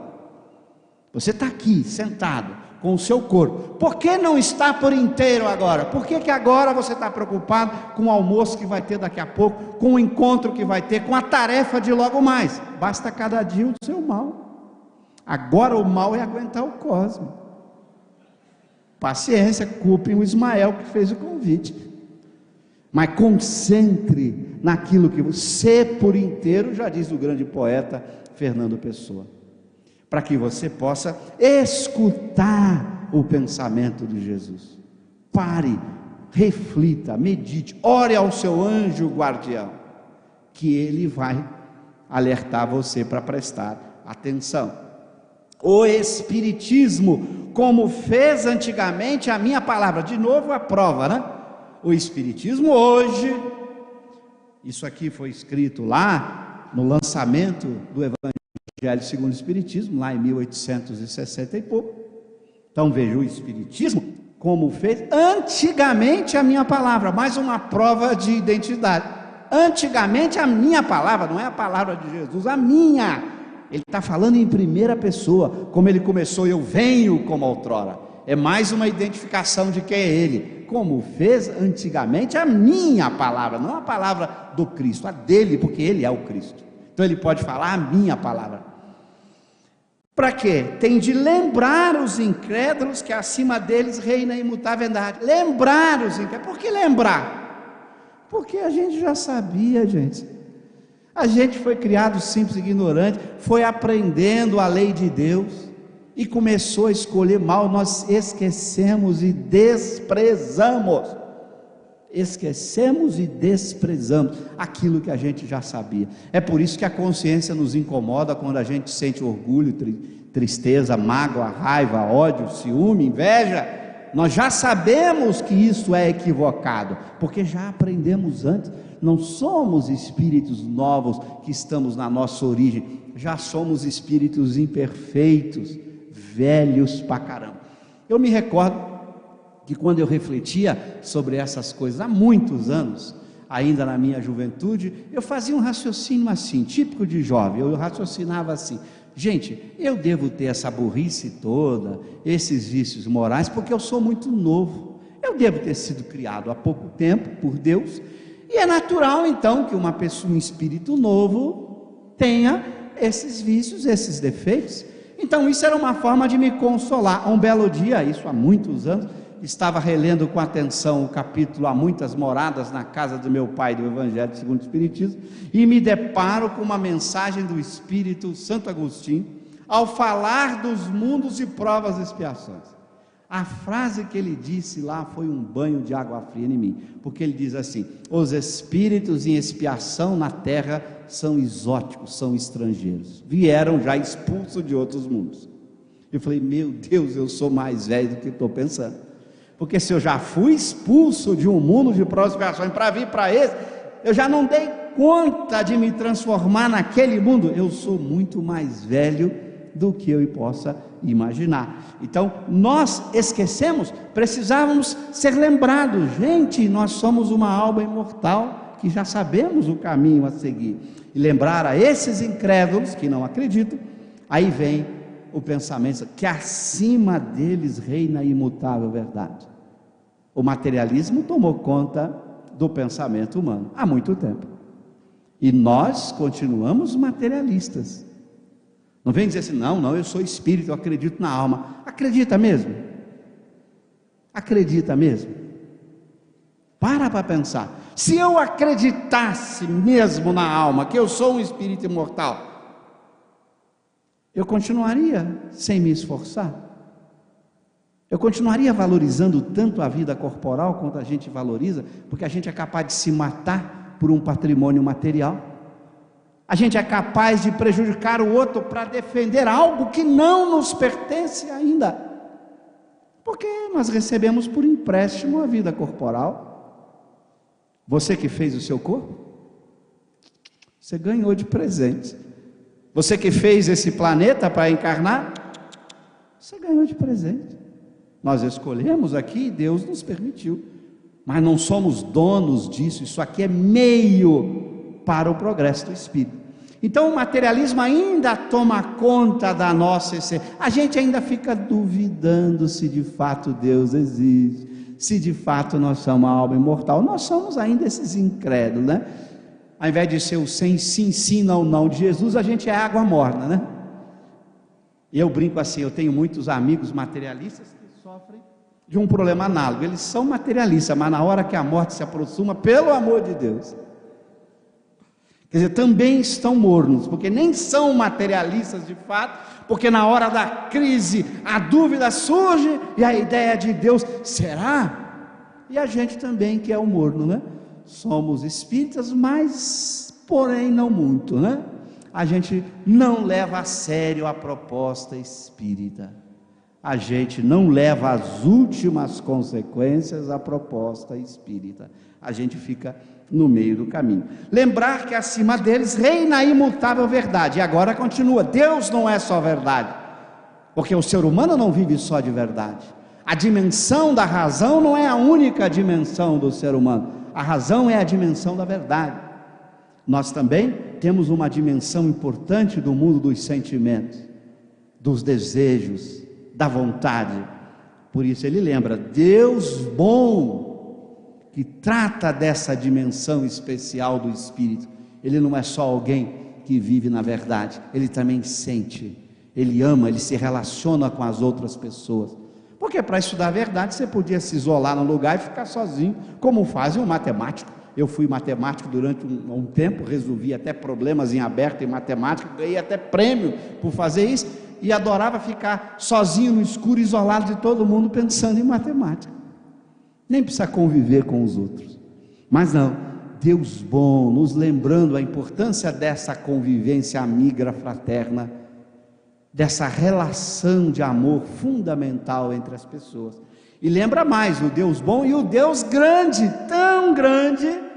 Você está aqui, sentado, com o seu corpo. Por que não está por inteiro agora? Por que agora você está preocupado com o almoço que vai ter daqui a pouco, com o encontro que vai ter, com a tarefa de logo mais? Basta cada dia o seu mal. Agora o mal é aguentar o cosmo. Paciência, culpem o Ismael que fez o convite. Mas concentre naquilo que você por inteiro, já diz o grande poeta Fernando Pessoa, para que você possa escutar o pensamento de Jesus. Pare, reflita, medite, ore ao seu anjo guardião, que ele vai alertar você para prestar atenção. O Espiritismo, como fez antigamente a minha palavra, de novo a prova, né? O Espiritismo hoje, isso aqui foi escrito lá no lançamento do Evangelho segundo o Espiritismo, lá em 1860 e pouco. Então veja, o Espiritismo, como fez antigamente a minha palavra, mais uma prova de identidade. Antigamente a minha palavra, não é a palavra de Jesus, a minha. Ele está falando em primeira pessoa, como ele começou, eu venho como outrora. É mais uma identificação de quem é ele, como fez antigamente a minha palavra, não a palavra do Cristo, a dele, porque ele é o Cristo. Então ele pode falar a minha palavra. Para quê? Tem de lembrar os incrédulos que acima deles reina a imutável verdade. Lembrar os incrédulos. Por que lembrar? Porque a gente já sabia, gente. A gente foi criado simples e ignorante, foi aprendendo a lei de Deus e começou a escolher mal. Nós esquecemos e desprezamos. Esquecemos e desprezamos aquilo que a gente já sabia. É por isso que a consciência nos incomoda quando a gente sente orgulho, tristeza, mágoa, raiva, ódio, ciúme, inveja. Nós já sabemos que isso é equivocado, porque já aprendemos antes. Não somos espíritos novos que estamos na nossa origem, já somos espíritos imperfeitos, velhos pra caramba. Eu me recordo que quando eu refletia sobre essas coisas há muitos anos, ainda na minha juventude, eu fazia um raciocínio assim, típico de jovem. Eu raciocinava assim: gente, eu devo ter essa burrice toda, esses vícios morais, porque eu sou muito novo. Eu devo ter sido criado há pouco tempo por Deus, e é natural então que uma pessoa, um espírito novo, tenha esses vícios, esses defeitos. Então isso era uma forma de me consolar. Um belo dia, isso há muitos anos, estava relendo com atenção o capítulo Há Muitas Moradas na Casa do Meu Pai, do Evangelho segundo o Espiritismo, e me deparo com uma mensagem do Espírito Santo Agostinho, ao falar dos mundos e provas e expiações. A frase que ele disse lá foi um banho de água fria em mim, porque ele diz assim: os espíritos em expiação na terra são exóticos, são estrangeiros, vieram já expulsos de outros mundos. Eu falei: meu Deus, eu sou mais velho do que estou pensando, porque se eu já fui expulso de um mundo de provas e expiações para vir para esse, eu já não dei conta de me transformar naquele mundo. Eu sou muito mais velho do que eu possa imaginar. Então nós esquecemos, precisávamos ser lembrados. Gente, nós somos uma alma imortal, que já sabemos o caminho a seguir, e lembrar a esses incrédulos que não acreditam. Aí vem o pensamento que acima deles reina a imutável verdade. O materialismo tomou conta do pensamento humano há muito tempo, e nós continuamos materialistas. Não vem dizer assim: não, eu sou espírito, eu acredito na alma. Acredita mesmo? Acredita mesmo? Para pensar. Se eu acreditasse mesmo na alma, que eu sou um espírito imortal, eu continuaria sem me esforçar? Eu continuaria valorizando tanto a vida corporal quanto a gente valoriza, porque a gente é capaz de se matar por um patrimônio material. A gente é capaz de prejudicar o outro para defender algo que não nos pertence ainda, porque nós recebemos por empréstimo a vida corporal. Você que fez o seu corpo, você ganhou de presente. Você que fez esse planeta para encarnar, você ganhou de presente. Nós escolhemos aqui e Deus nos permitiu, mas não somos donos disso. Isso aqui é meio para o progresso do espírito. Então o materialismo ainda toma conta da nossa essência. A gente ainda fica duvidando se de fato Deus existe, se de fato nós somos uma alma imortal. Nós somos ainda esses incrédulos, né? Ao invés de ser o sim, sim, não de Jesus, a gente é água morna, né? E eu brinco assim, eu tenho muitos amigos materialistas que sofrem de um problema análogo. Eles são materialistas, mas na hora que a morte se aproxima, pelo amor de Deus, quer dizer, também estão mornos, porque nem são materialistas de fato, porque na hora da crise a dúvida surge e a ideia de Deus, será? E a gente também que é o morno, né? Somos espíritas, mas porém não muito, né? A gente não leva a sério a proposta espírita, a gente não leva as últimas consequências a proposta espírita, a gente fica no meio do caminho. Lembrar que acima deles reina a imutável verdade. E agora continua, Deus não é só verdade, porque o ser humano não vive só de verdade. A dimensão da razão não é a única dimensão do ser humano, a razão é a dimensão da verdade. Nós também temos uma dimensão importante do mundo dos sentimentos, dos desejos, da vontade. Por isso ele lembra, Deus bom, que trata dessa dimensão especial do espírito. Ele não é só alguém que vive na verdade, ele também sente, ele ama, ele se relaciona com as outras pessoas. Porque para estudar a verdade você podia se isolar num lugar e ficar sozinho, como fazem um matemático. Eu fui matemático durante um tempo, resolvi até problemas em aberto em matemática, ganhei até prêmio por fazer isso, e adorava ficar sozinho no escuro, isolado de todo mundo, pensando em matemática. Nem precisa conviver com os outros. Mas não, Deus bom, nos lembrando a importância dessa convivência amiga, fraterna, dessa relação de amor fundamental entre as pessoas. E lembra mais, o Deus bom e o Deus grande, tão grande,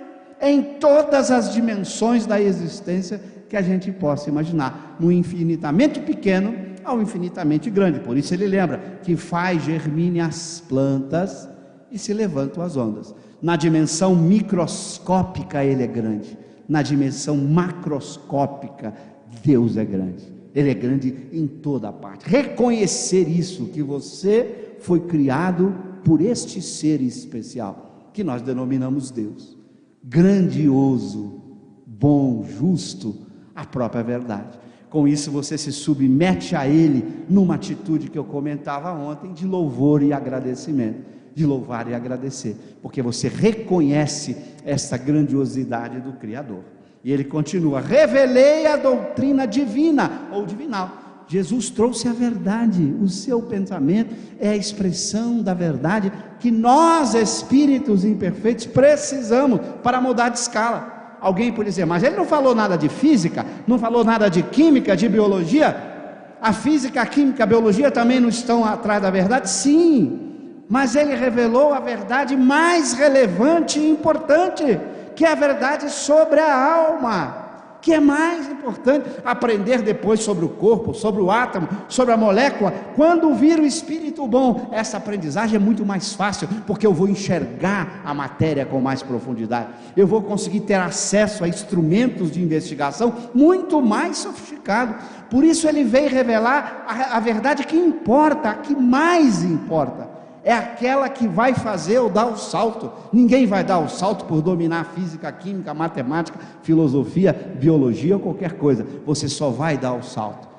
em todas as dimensões da existência que a gente possa imaginar, no infinitamente pequeno ao infinitamente grande. Por isso ele lembra que faz germine as plantas e se levantam as ondas. Na dimensão microscópica ele é grande, na dimensão macroscópica Deus é grande, ele é grande em toda a parte. Reconhecer isso, que você foi criado por este ser especial, que nós denominamos Deus, grandioso, bom, justo, a própria verdade. Com isso você se submete a Ele, numa atitude que eu comentava ontem, de louvor e agradecimento, de louvar e agradecer, porque você reconhece essa grandiosidade do Criador. E ele continua, revelei a doutrina divina, ou divinal. Jesus trouxe a verdade, o seu pensamento é a expressão da verdade que nós, espíritos imperfeitos, precisamos para mudar de escala. Alguém pode dizer, mas ele não falou nada de física, não falou nada de química, de biologia? A física, a química, a biologia também não estão atrás da verdade? Sim, mas ele revelou a verdade mais relevante e importante, que é a verdade sobre a alma, que é mais importante. Aprender depois sobre o corpo, sobre o átomo, sobre a molécula, quando vir o Espírito bom, essa aprendizagem é muito mais fácil, porque eu vou enxergar a matéria com mais profundidade, eu vou conseguir ter acesso a instrumentos de investigação muito mais sofisticados. Por isso ele veio revelar a verdade que importa, a que mais importa, é aquela que vai fazer ou dar o salto. Ninguém vai dar o salto por dominar física, química, matemática, filosofia, biologia ou qualquer coisa. Você só vai dar o salto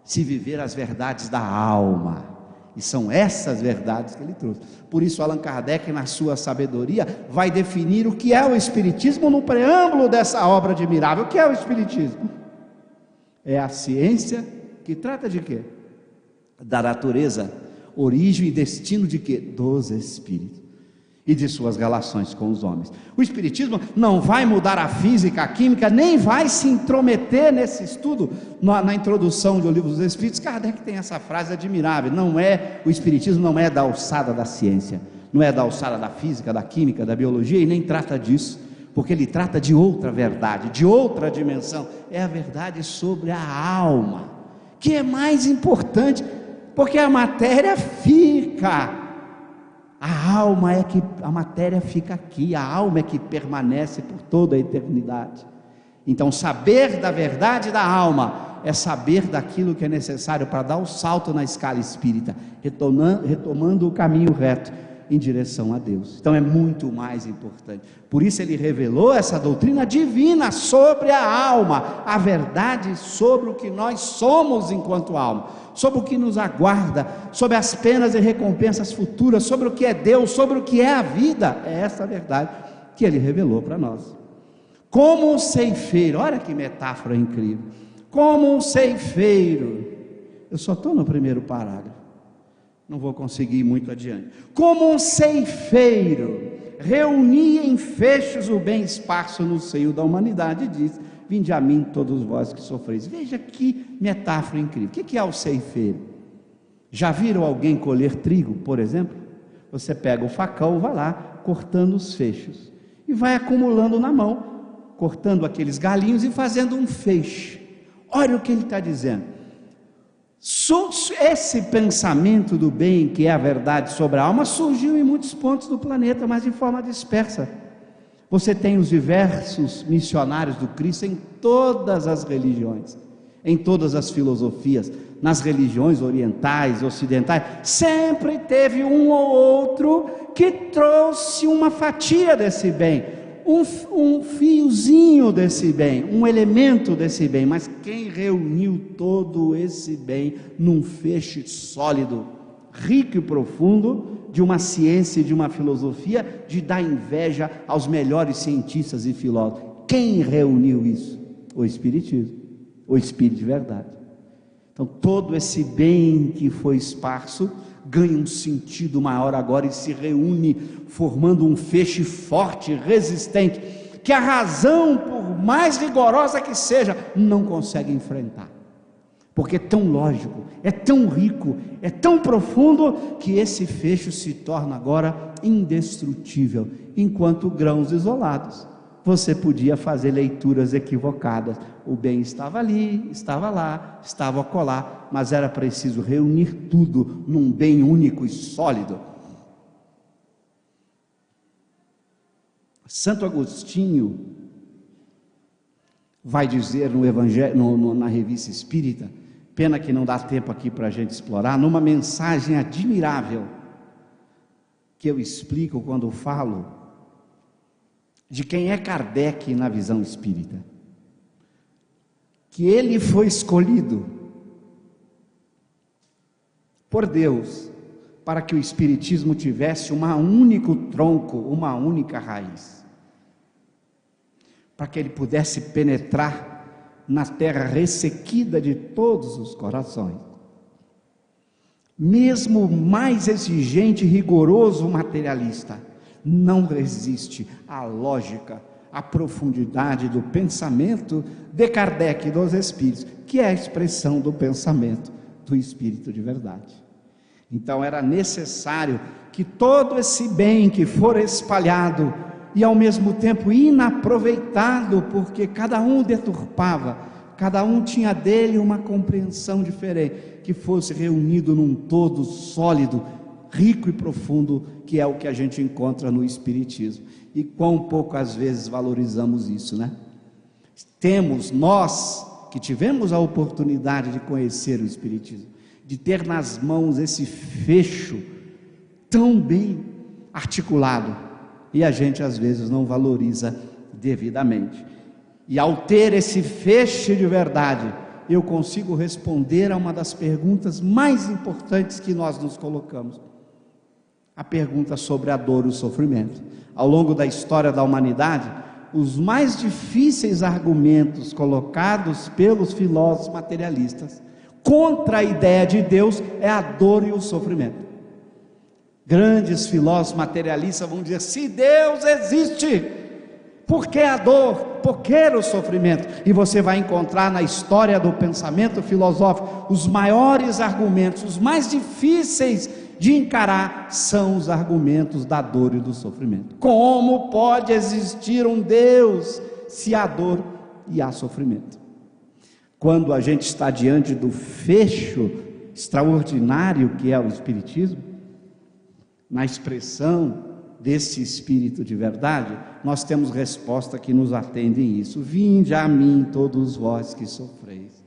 se viver as verdades da alma, e são essas verdades que ele trouxe. Por isso Allan Kardec, na sua sabedoria, vai definir o que é o Espiritismo no preâmbulo dessa obra admirável. O que é o Espiritismo? É a ciência que trata de quê? Da natureza, origem e destino de quê? Dos espíritos e de suas relações com os homens. O Espiritismo não vai mudar a física, a química, nem vai se intrometer nesse estudo. Na introdução do Livro dos Espíritos, Kardec tem essa frase admirável: o Espiritismo não é da alçada da ciência, não é da alçada da física, da química, da biologia, e nem trata disso, porque ele trata de outra verdade, de outra dimensão. É a verdade sobre a alma, que é mais importante, porque a matéria fica, A alma é que, a matéria fica aqui, a alma é que permanece por toda a eternidade. Então, saber da verdade da alma é saber daquilo que é necessário para dar o salto na escala espírita, retomando o caminho reto em direção a Deus. Então é muito mais importante. Por isso ele revelou essa doutrina divina sobre a alma, a verdade sobre o que nós somos enquanto alma, sobre o que nos aguarda, sobre as penas e recompensas futuras, sobre o que é Deus, sobre o que é a vida. É essa a verdade que ele revelou para nós. Como um ceifeiro, olha que metáfora incrível. Como um ceifeiro, eu só estou no primeiro parágrafo, não vou conseguir ir muito adiante. Como um ceifeiro reunia em feixes o bem esparso no seio da humanidade, e diz: vinde a mim todos vós que sofreis. Veja que metáfora incrível. O que é o ceifeiro? Já viram alguém colher trigo, por exemplo? Você pega o facão, vai lá cortando os feixes e vai acumulando na mão, cortando aqueles galinhos e fazendo um feixe. Olha o que ele está dizendo. Esse pensamento do bem, que é a verdade sobre a alma, surgiu em muitos pontos do planeta, mas de forma dispersa. Você tem os diversos missionários do Cristo em todas as religiões, em todas as filosofias, nas religiões orientais, ocidentais, sempre teve um ou outro que trouxe uma fatia desse bem, um fiozinho desse bem, um elemento desse bem, mas quem reuniu todo esse bem num feixe sólido, rico e profundo, de uma ciência e de uma filosofia, de dar inveja aos melhores cientistas e filósofos? Quem reuniu isso? O Espiritismo, o Espírito de verdade. Então todo esse bem que foi esparso ganha um sentido maior agora e se reúne, formando um feixe forte, resistente, que a razão, por mais rigorosa que seja, não consegue enfrentar, porque é tão lógico, é tão rico, é tão profundo, que esse feixe se torna agora indestrutível, enquanto grãos isolados você podia fazer leituras equivocadas. O bem estava ali, estava lá, estava acolá, mas era preciso reunir tudo num bem único e sólido. Santo Agostinho vai dizer no Evangelho, na Revista Espírita, pena que não dá tempo aqui para a gente explorar, numa mensagem admirável, que eu explico quando falo de quem é Kardec na visão espírita, que ele foi escolhido por Deus para que o Espiritismo tivesse um único tronco, uma única raiz, para que ele pudesse penetrar na terra ressequida de todos os corações. Mesmo o mais exigente e rigoroso materialista não resiste à lógica, à profundidade do pensamento de Kardec e dos Espíritos, que é a expressão do pensamento do Espírito de verdade. Então era necessário que todo esse bem que for espalhado e ao mesmo tempo inaproveitado, porque cada um deturpava, cada um tinha dele uma compreensão diferente, que fosse reunido num todo sólido, rico e profundo, que é o que a gente encontra no Espiritismo. E quão pouco às vezes valorizamos isso, né? Temos, nós que tivemos a oportunidade de conhecer o Espiritismo, de ter nas mãos esse fecho tão bem articulado, e a gente às vezes não valoriza devidamente. E ao ter esse feixe de verdade, eu consigo responder a uma das perguntas mais importantes que nós nos colocamos, a pergunta sobre a dor e o sofrimento. Ao longo da história da humanidade, os mais difíceis argumentos colocados pelos filósofos materialistas contra a ideia de Deus é a dor e o sofrimento. Grandes filósofos materialistas vão dizer: se Deus existe, por que a dor? Por que o sofrimento? E você vai encontrar na história do pensamento filosófico os maiores argumentos, os mais difíceis de encarar, são os argumentos da dor e do sofrimento. Como pode existir um Deus se há dor e há sofrimento? Quando a gente está diante do fecho extraordinário que é o Espiritismo, na expressão desse Espírito de verdade, nós temos resposta que nos atende a isso. Vinde a mim todos vós que sofreis.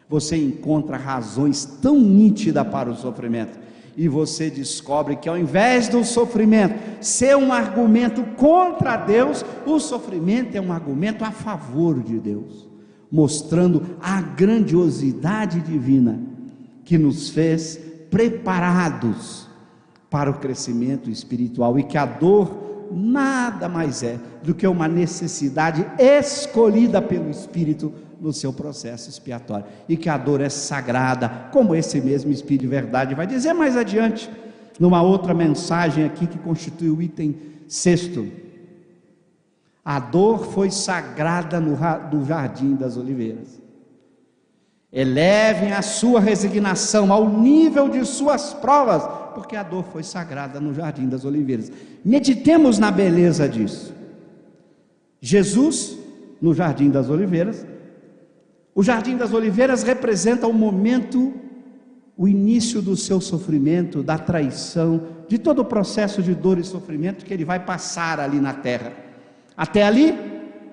Você encontra razões tão nítidas para o sofrimento, e você descobre que ao invés do sofrimento ser um argumento contra Deus, o sofrimento é um argumento a favor de Deus, mostrando a grandiosidade divina que nos fez preparados para o crescimento espiritual, e que a dor nada mais é do que uma necessidade escolhida pelo Espírito no seu processo expiatório, e que a dor é sagrada, como esse mesmo Espírito de verdade vai dizer mais adiante, numa outra mensagem aqui que constitui o item 6º. A dor foi sagrada no Jardim das Oliveiras. Elevem a sua resignação ao nível de suas provas, porque a dor foi sagrada no Jardim das Oliveiras. Meditemos na beleza disso. Jesus, no Jardim das Oliveiras, o Jardim das Oliveiras representa o momento, o início do seu sofrimento, da traição, de todo o processo de dor e sofrimento que ele vai passar ali na terra. Até ali,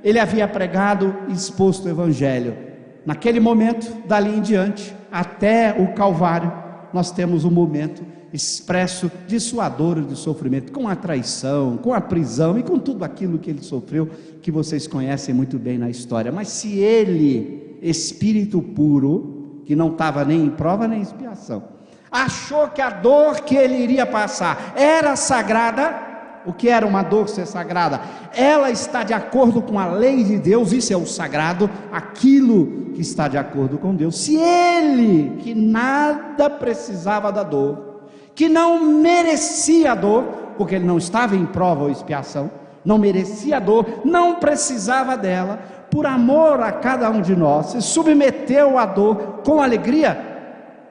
ele havia pregado e exposto o Evangelho. Naquele momento, dali em diante, até o Calvário, nós temos um momento expresso de sua dor e de sofrimento, com a traição, com a prisão e com tudo aquilo que ele sofreu, que vocês conhecem muito bem na história. Mas se ele, Espírito puro, que não estava nem em prova nem em expiação, achou que a dor que ele iria passar era sagrada, o que era uma dor ser sagrada? Ela está de acordo com a lei de Deus, isso é o sagrado, aquilo que está de acordo com Deus. Se ele, que nada precisava da dor, que não merecia a dor, porque ele não estava em prova ou expiação, não merecia a dor, não precisava dela, por amor a cada um de nós, se submeteu à dor com alegria.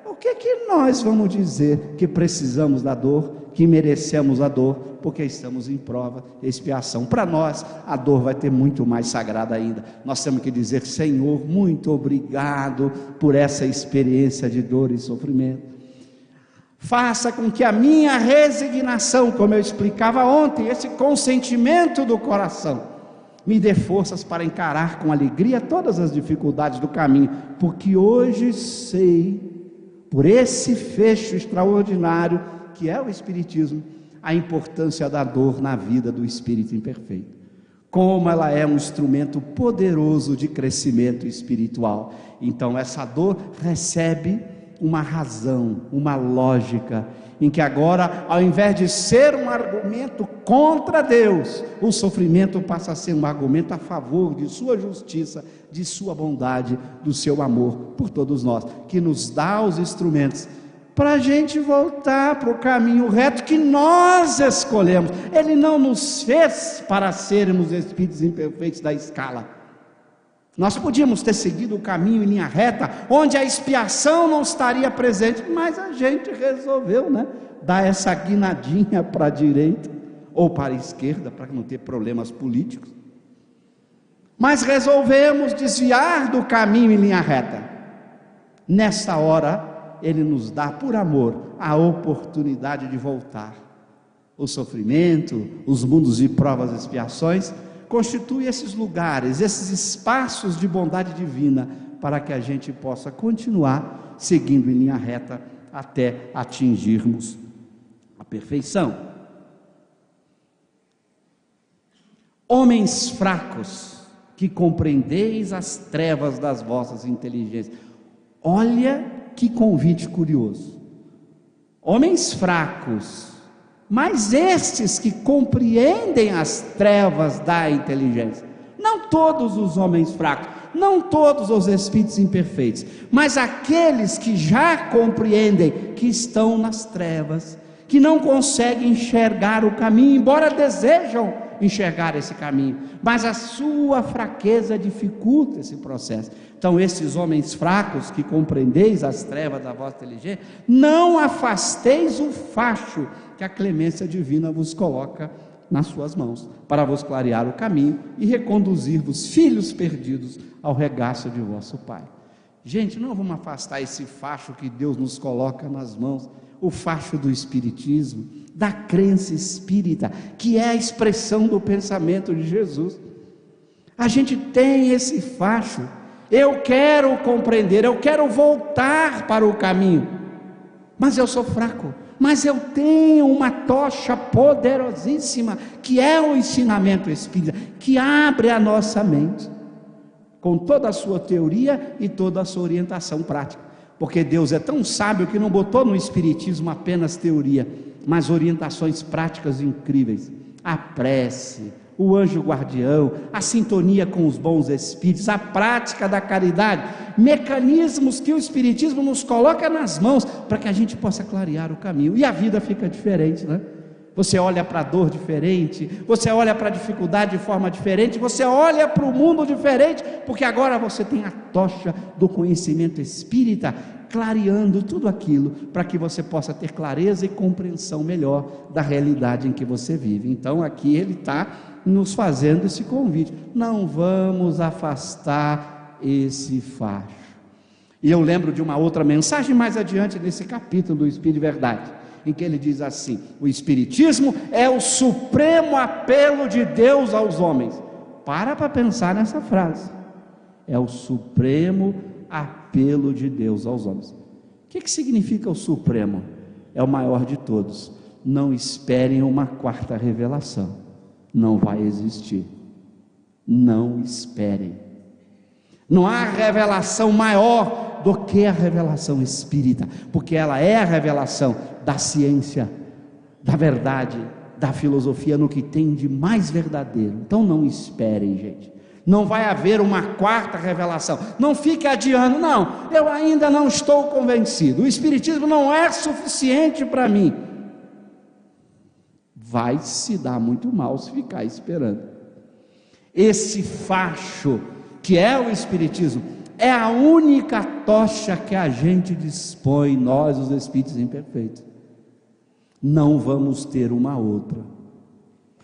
O que nós vamos dizer que precisamos da dor, que merecemos a dor, porque estamos em prova e expiação? Para nós, a dor vai ter muito mais sagrada ainda. Nós temos que dizer: Senhor, muito obrigado por essa experiência de dor e sofrimento. Faça com que a minha resignação, como eu explicava ontem, esse consentimento do coração, me dê forças para encarar com alegria todas as dificuldades do caminho, porque hoje sei, por esse fecho extraordinário que é o Espiritismo, a importância da dor na vida do espírito imperfeito, como ela é um instrumento poderoso de crescimento espiritual. Então essa dor recebe uma razão, uma lógica, em que agora, ao invés de ser um argumento contra Deus, o sofrimento passa a ser um argumento a favor de sua justiça, de sua bondade, do seu amor por todos nós, que nos dá os instrumentos para a gente voltar para o caminho reto que nós escolhemos. Ele não nos fez para sermos espíritos imperfeitos da escala. Nós podíamos ter seguido o caminho em linha reta, onde a expiação não estaria presente, mas a gente resolveu, dar essa guinadinha para a direita ou para a esquerda, para não ter problemas políticos. Mas resolvemos desviar do caminho em linha reta. Nessa hora, Ele nos dá, por amor, a oportunidade de voltar. O sofrimento, os mundos de provas e expiações, constitui esses lugares, esses espaços de bondade divina, para que a gente possa continuar seguindo em linha reta até atingirmos a perfeição. Homens fracos, que compreendeis as trevas das vossas inteligências. Olha que convite curioso. Homens fracos, mas estes que compreendem as trevas da inteligência. Não todos os homens fracos, não todos os espíritos imperfeitos, mas aqueles que já compreendem que estão nas trevas, que não conseguem enxergar o caminho, embora desejam enxergar esse caminho, mas a sua fraqueza dificulta esse processo. Então esses homens fracos, que compreendeis as trevas da vossa inteligência, não afasteis o facho que a clemência divina vos coloca nas suas mãos, para vos clarear o caminho e reconduzir-vos, filhos perdidos, ao regaço de vosso Pai. Gente, não vamos afastar esse facho que Deus nos coloca nas mãos, o facho do espiritismo, da crença espírita, que é a expressão do pensamento de Jesus. A gente tem esse facho. Eu quero compreender, eu quero voltar para o caminho, mas eu sou fraco. Mas eu tenho uma tocha poderosíssima, que é o ensinamento espírita, que abre a nossa mente, com toda a sua teoria e toda a sua orientação prática, porque Deus é tão sábio que não botou no espiritismo apenas teoria, mas orientações práticas incríveis, a prece, o anjo guardião, a sintonia com os bons espíritos, a prática da caridade, mecanismos que o espiritismo nos coloca nas mãos, para que a gente possa clarear o caminho, e a vida fica diferente, né? Você olha para a dor diferente, você olha para a dificuldade de forma diferente, você olha para o mundo diferente, porque agora você tem a tocha do conhecimento espírita, clareando tudo aquilo, para que você possa ter clareza e compreensão melhor da realidade em que você vive. Então aqui ele está nos fazendo esse convite, não vamos afastar esse facho. E eu lembro de uma outra mensagem mais adiante nesse capítulo do Espírito de Verdade, em que ele diz assim: o espiritismo é o supremo apelo de Deus aos homens. Para pensar nessa frase, é o supremo apelo de Deus aos homens. O que significa o supremo? É o maior de todos. Não esperem uma quarta revelação, não vai existir. Não esperem. Não há revelação maior do que a revelação espírita, porque ela é a revelação da ciência, da verdade, da filosofia, no que tem de mais verdadeiro. Então não esperem, gente, não vai haver uma quarta revelação, não fique adiando, não, eu ainda não estou convencido, o espiritismo não é suficiente para mim. Vai se dar muito mal se ficar esperando. Esse facho que é o espiritismo é a única tocha que a gente dispõe, nós os espíritos imperfeitos. Não vamos ter uma outra.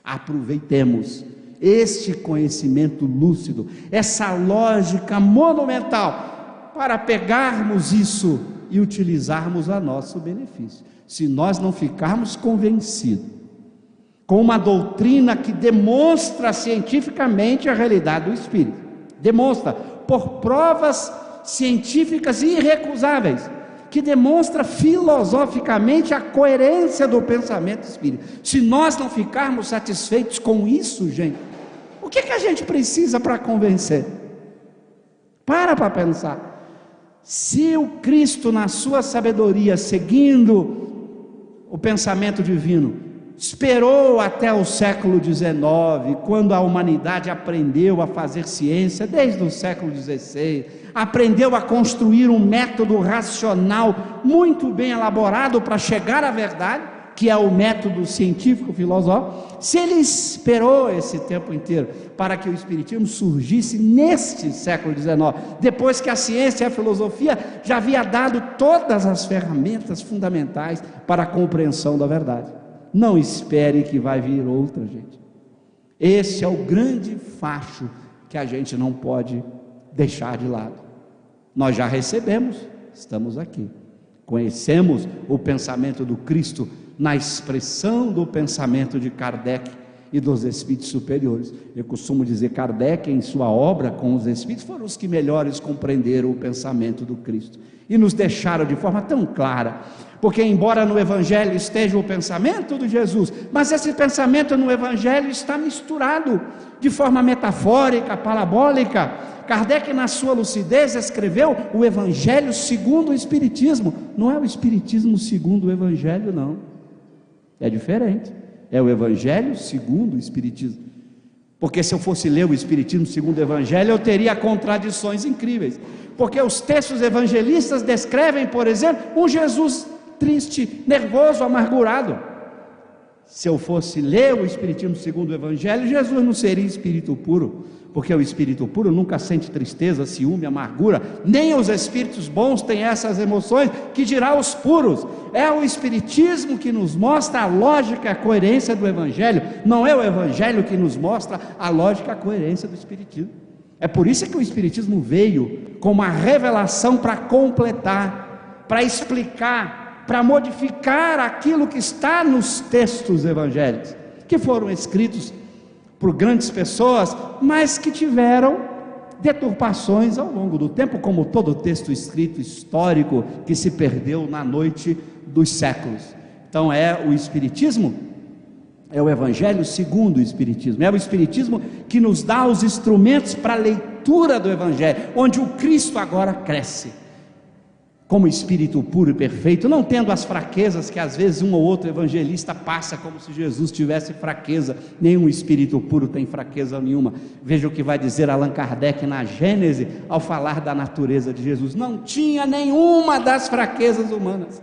Aproveitemos este conhecimento lúcido, essa lógica monumental, para pegarmos isso e utilizarmos a nosso benefício. Se nós não ficarmos convencidos com uma doutrina que demonstra cientificamente a realidade do espírito, demonstra por provas científicas irrecusáveis, que demonstra filosoficamente a coerência do pensamento espírita. Se nós não ficarmos satisfeitos com isso, gente, o que a gente precisa para convencer? Para pensar. Se o Cristo, na sua sabedoria, seguindo o pensamento divino, esperou até o século XIX, quando a humanidade aprendeu a fazer ciência, desde o século XVI, aprendeu a construir um método racional muito bem elaborado para chegar à verdade, que é o método científico filosófico. Se ele esperou esse tempo inteiro para que o espiritismo surgisse neste século XIX, depois que a ciência e a filosofia já havia dado todas as ferramentas fundamentais para a compreensão da verdade, não espere que vai vir outra, gente. Esse é o grande facho que a gente não pode deixar de lado. Nós já recebemos, estamos aqui, conhecemos o pensamento do Cristo na expressão do pensamento de Kardec e dos espíritos superiores. Eu costumo dizer, Kardec, em sua obra com os espíritos, foram os que melhores compreenderam o pensamento do Cristo e nos deixaram de forma tão clara, porque embora no Evangelho esteja o pensamento de Jesus, mas esse pensamento no Evangelho está misturado de forma metafórica, parabólica. Kardec, na sua lucidez, escreveu o Evangelho segundo o Espiritismo. Não é o Espiritismo segundo o Evangelho, não, é diferente, é o Evangelho segundo o Espiritismo. Porque se eu fosse ler o Espiritismo segundo o Evangelho, eu teria contradições incríveis, porque os textos evangelistas descrevem, por exemplo, um Jesus triste, nervoso, amargurado. Se eu fosse ler o Espiritismo segundo o Evangelho, Jesus não seria espírito puro, porque o espírito puro nunca sente tristeza, ciúme, amargura, nem os espíritos bons têm essas emoções, que dirá os puros. É o Espiritismo que nos mostra a lógica e a coerência do Evangelho, não é o Evangelho que nos mostra a lógica e a coerência do Espiritismo. É por isso que o Espiritismo veio com uma revelação para completar, para explicar, para modificar aquilo que está nos textos evangélicos, que foram escritos por grandes pessoas, mas que tiveram deturpações ao longo do tempo, como todo texto escrito histórico que se perdeu na noite dos séculos. Então o Espiritismo é o Evangelho segundo o Espiritismo, é o Espiritismo que nos dá os instrumentos para a leitura do Evangelho, onde o Cristo agora cresce como Espírito puro e perfeito, não tendo as fraquezas que às vezes um ou outro evangelista passa, como se Jesus tivesse fraqueza. Nenhum Espírito puro tem fraqueza nenhuma. Veja o que vai dizer Allan Kardec na Gênese, ao falar da natureza de Jesus: não tinha nenhuma das fraquezas humanas.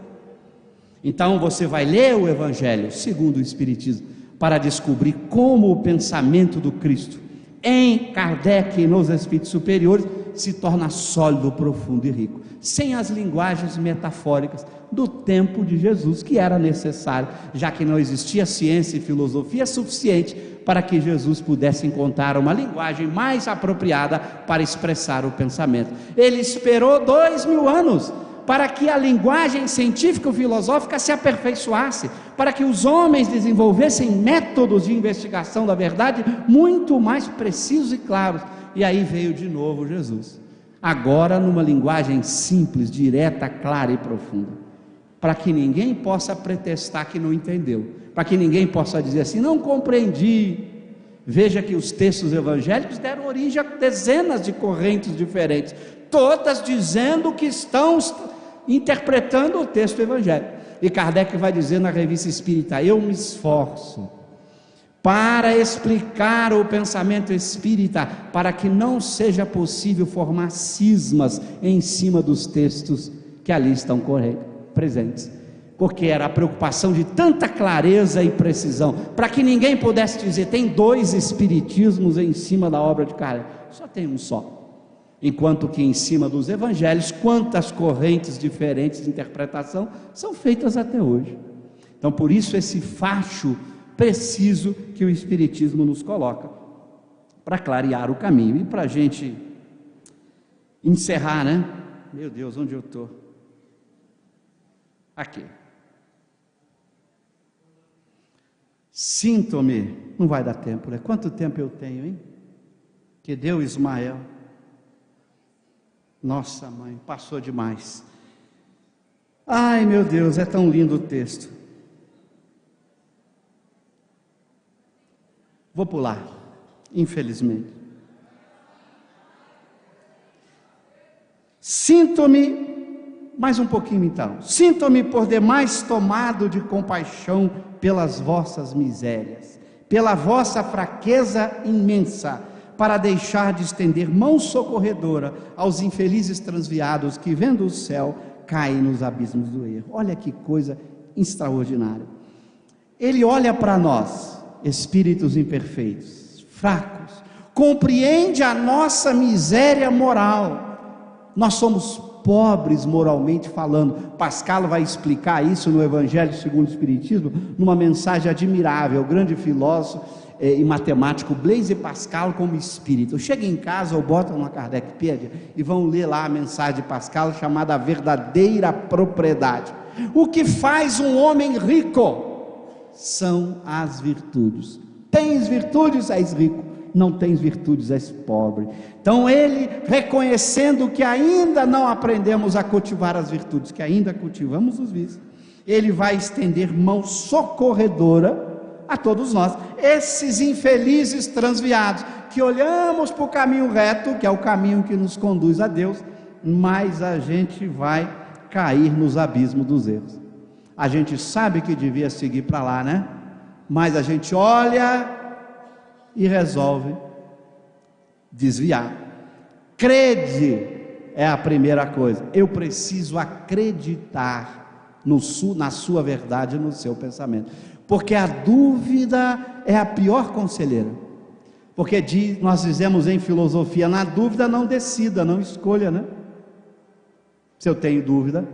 Então você vai ler o Evangelho segundo o Espiritismo, para descobrir como o pensamento do Cristo, em Kardec e nos Espíritos superiores, se torna sólido, profundo e rico, sem as linguagens metafóricas do tempo de Jesus, que era necessário, já que não existia ciência e filosofia suficiente para que Jesus pudesse encontrar uma linguagem mais apropriada para expressar o pensamento. Ele esperou 2000 anos para que a linguagem científico-filosófica se aperfeiçoasse, para que os homens desenvolvessem métodos de investigação da verdade muito mais precisos e claros. E aí veio de novo Jesus, agora numa linguagem simples, direta, clara e profunda, para que ninguém possa pretextar que não entendeu, para que ninguém possa dizer assim: não compreendi. Veja que os textos evangélicos deram origem a dezenas de correntes diferentes, todas dizendo que estão interpretando o texto evangélico. E Kardec vai dizer na Revista Espírita: eu me esforço para explicar o pensamento espírita, para que não seja possível formar cismas em cima dos textos que ali estão presentes, porque era a preocupação de tanta clareza e precisão, para que ninguém pudesse dizer: tem dois espiritismos em cima da obra de Kardec. Só tem um só. Enquanto que em cima dos evangelhos, quantas correntes diferentes de interpretação são feitas até hoje. Então, por isso esse facho preciso que o Espiritismo nos coloca, para clarear o caminho. E para a gente encerrar, né? Meu Deus, onde eu estou? Aqui. Sinto-me, não vai dar tempo, né? Quanto tempo eu tenho, hein? Que deu Ismael. Nossa mãe, passou demais. Ai meu Deus, é tão lindo o texto. Vou pular, infelizmente. Sinto-me, mais um pouquinho então. Sinto-me por demais tomado de compaixão pelas vossas misérias, pela vossa fraqueza imensa, para deixar de estender mão socorredora aos infelizes transviados que, vendo o céu, caem nos abismos do erro. Olha que coisa extraordinária. Ele olha para nós, espíritos imperfeitos, fracos, compreende a nossa miséria moral. Nós somos pobres moralmente falando. Pascal vai explicar isso no Evangelho segundo o Espiritismo, numa mensagem admirável. O grande filósofo e matemático Blaise Pascal como espírito. Chega em casa ou botam na Kardecpédia e vão ler lá a mensagem de Pascal chamada A Verdadeira Propriedade. O que faz um homem rico são as virtudes. Tens virtudes, és rico. Não tens virtudes, és pobre. Então ele, reconhecendo que ainda não aprendemos a cultivar as virtudes, que ainda cultivamos os vícios, ele vai estender mão socorredora a todos nós, esses infelizes transviados, que olhamos para o caminho reto, que é o caminho que nos conduz a Deus, mas a gente vai cair nos abismos dos erros. A gente sabe que devia seguir para lá, né? Mas a gente olha e resolve desviar. Crede é a primeira coisa. Eu preciso acreditar na sua verdade, no seu pensamento, porque a dúvida é a pior conselheira. Porque nós dizemos em filosofia: na dúvida não decida, não escolha, né? Se eu tenho dúvida,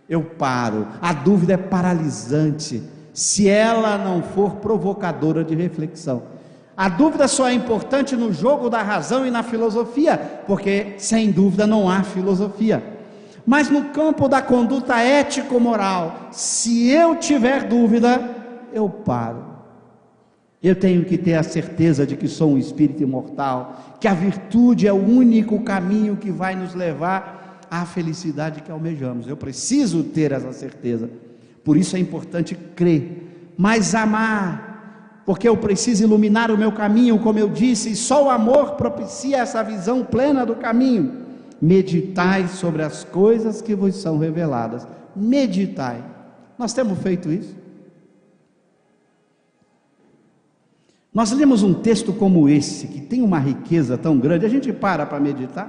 eu paro. A dúvida é paralisante, se ela não for provocadora de reflexão. A dúvida só é importante no jogo da razão e na filosofia, porque sem dúvida não há filosofia. Mas no campo da conduta ético-moral, se eu tiver dúvida, eu paro. Eu tenho que ter a certeza de que sou um espírito imortal, que a virtude é o único caminho que vai nos levar à felicidade que almejamos. Eu preciso ter essa certeza. Por isso é importante crer, mas amar, porque eu preciso iluminar o meu caminho, como eu disse, e só o amor propicia essa visão plena do caminho. Meditai sobre as coisas que vos são reveladas. Meditai. Nós temos feito isso? Nós lemos um texto como esse, que tem uma riqueza tão grande, a gente para meditar?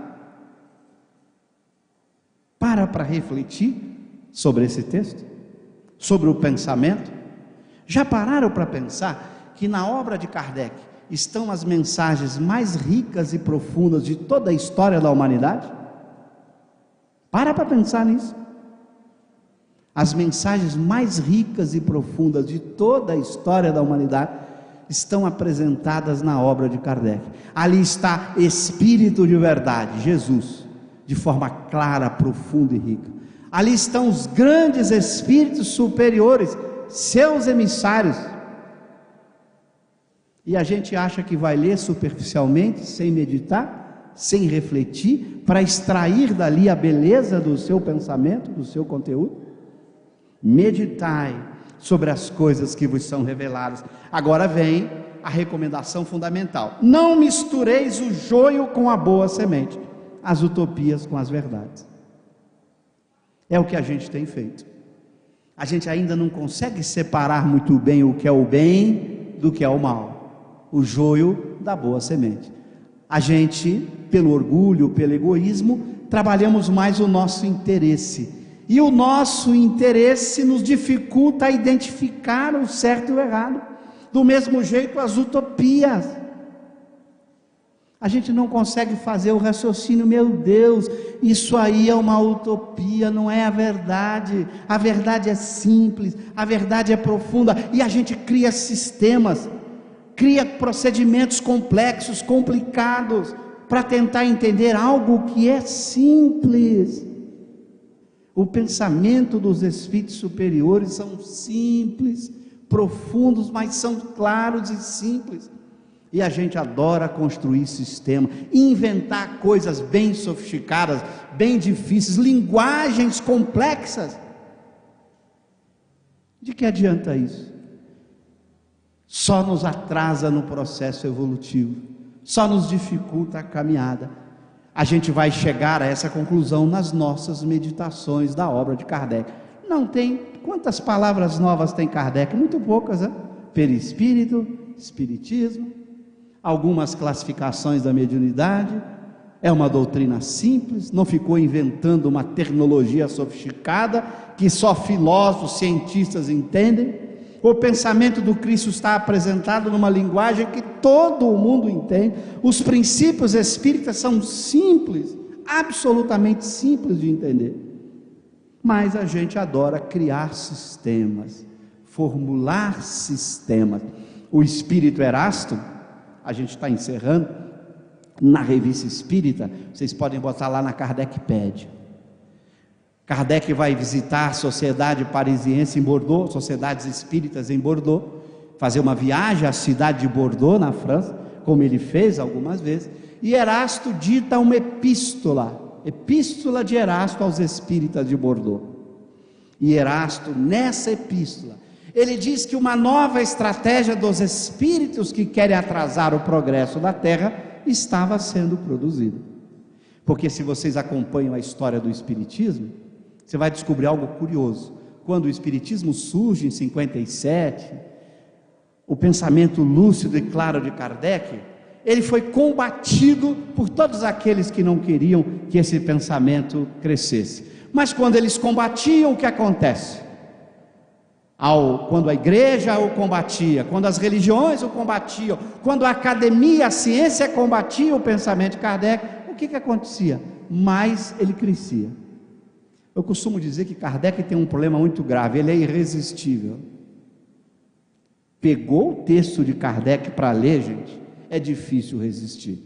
Para refletir sobre esse texto? Sobre o pensamento? Já pararam para pensar que na obra de Kardec estão as mensagens mais ricas e profundas de toda a história da humanidade? Para pensar nisso. As mensagens mais ricas e profundas de toda a história da humanidade estão apresentadas na obra de Kardec. Ali está Espírito de verdade, Jesus, de forma clara, profunda e rica. Ali estão os grandes espíritos superiores, seus emissários. E a gente acha que vai ler superficialmente, sem meditar, sem refletir, para extrair dali a beleza do seu pensamento, do seu conteúdo. Meditai sobre as coisas que vos são reveladas. Agora vem a recomendação fundamental: não mistureis o joio com a boa semente, as utopias com as verdades. É o que a gente tem feito. A gente ainda não consegue separar muito bem o que é o bem do que é o mal, o joio da boa semente. A gente, pelo orgulho, pelo egoísmo, trabalhamos mais o nosso interesse, e o nosso interesse nos dificulta a identificar o certo e o errado. Do mesmo jeito as utopias, a gente não consegue fazer o raciocínio: meu Deus, isso aí é uma utopia, não é a verdade é simples, a verdade é profunda, e a gente cria sistemas, cria procedimentos complexos, complicados, para tentar entender algo que é simples. O pensamento dos espíritos superiores são simples, profundos, mas são claros e simples. E a gente adora construir sistema, inventar coisas bem sofisticadas, bem difíceis, linguagens complexas. De que adianta isso? Só nos atrasa no processo evolutivo, só nos dificulta a caminhada. A gente vai chegar a essa conclusão nas nossas meditações da obra de Kardec. Não tem, quantas palavras novas tem Kardec? Muito poucas, né? Perispírito, espiritismo, algumas classificações da mediunidade. É uma doutrina simples, não ficou inventando uma tecnologia sofisticada que só filósofos, cientistas entendem. O pensamento do Cristo está apresentado numa linguagem que todo o mundo entende. Os princípios espíritas são simples, absolutamente simples de entender. Mas a gente adora criar sistemas, formular sistemas. O espírito Erasto, a gente está encerrando, na Revista Espírita, vocês podem botar lá na Kardecpédia. Kardec vai visitar a Sociedade Parisiense em Bordeaux, Sociedades Espíritas em Bordeaux, fazer uma viagem à cidade de Bordeaux, na França, como ele fez algumas vezes, e Erasto dita uma epístola de Erasto aos espíritas de Bordeaux. E Erasto, nessa epístola, ele diz que uma nova estratégia dos espíritos que querem atrasar o progresso da Terra estava sendo produzida. Porque se vocês acompanham a história do Espiritismo, você vai descobrir algo curioso. Quando o Espiritismo surge em 57, o pensamento lúcido e claro de Kardec, ele foi combatido por todos aqueles que não queriam que esse pensamento crescesse. Mas quando eles combatiam, o que acontece? Quando a igreja o combatia, quando as religiões o combatiam, quando a academia, a ciência combatia o pensamento de Kardec, o que acontecia? Mais ele crescia. Eu costumo dizer que Kardec tem um problema muito grave, ele é irresistível. Pegou o texto de Kardec para ler, gente, é difícil resistir.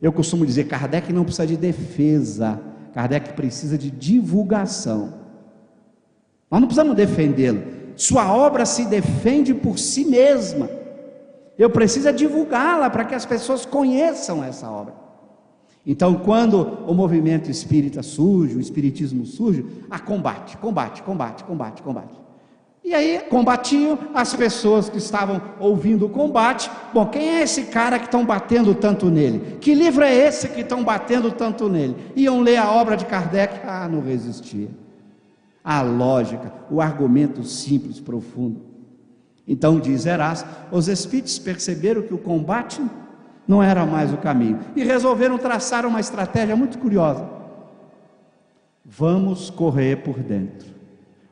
Eu costumo dizer, Kardec não precisa de defesa, Kardec precisa de divulgação. Nós não precisamos defendê-lo, sua obra se defende por si mesma. Eu preciso divulgá-la para que as pessoas conheçam essa obra. Então, quando o movimento espírita surge, o espiritismo surge, combate. E aí combatiam as pessoas que estavam ouvindo o combate. Bom, quem é esse cara que estão batendo tanto nele? Que livro é esse que estão batendo tanto nele? Iam ler a obra de Kardec, não resistia. A lógica, o argumento simples, profundo. Então diz Erasmo, os espíritos perceberam que o combate não era mais o caminho, e resolveram traçar uma estratégia muito curiosa. Vamos correr por dentro,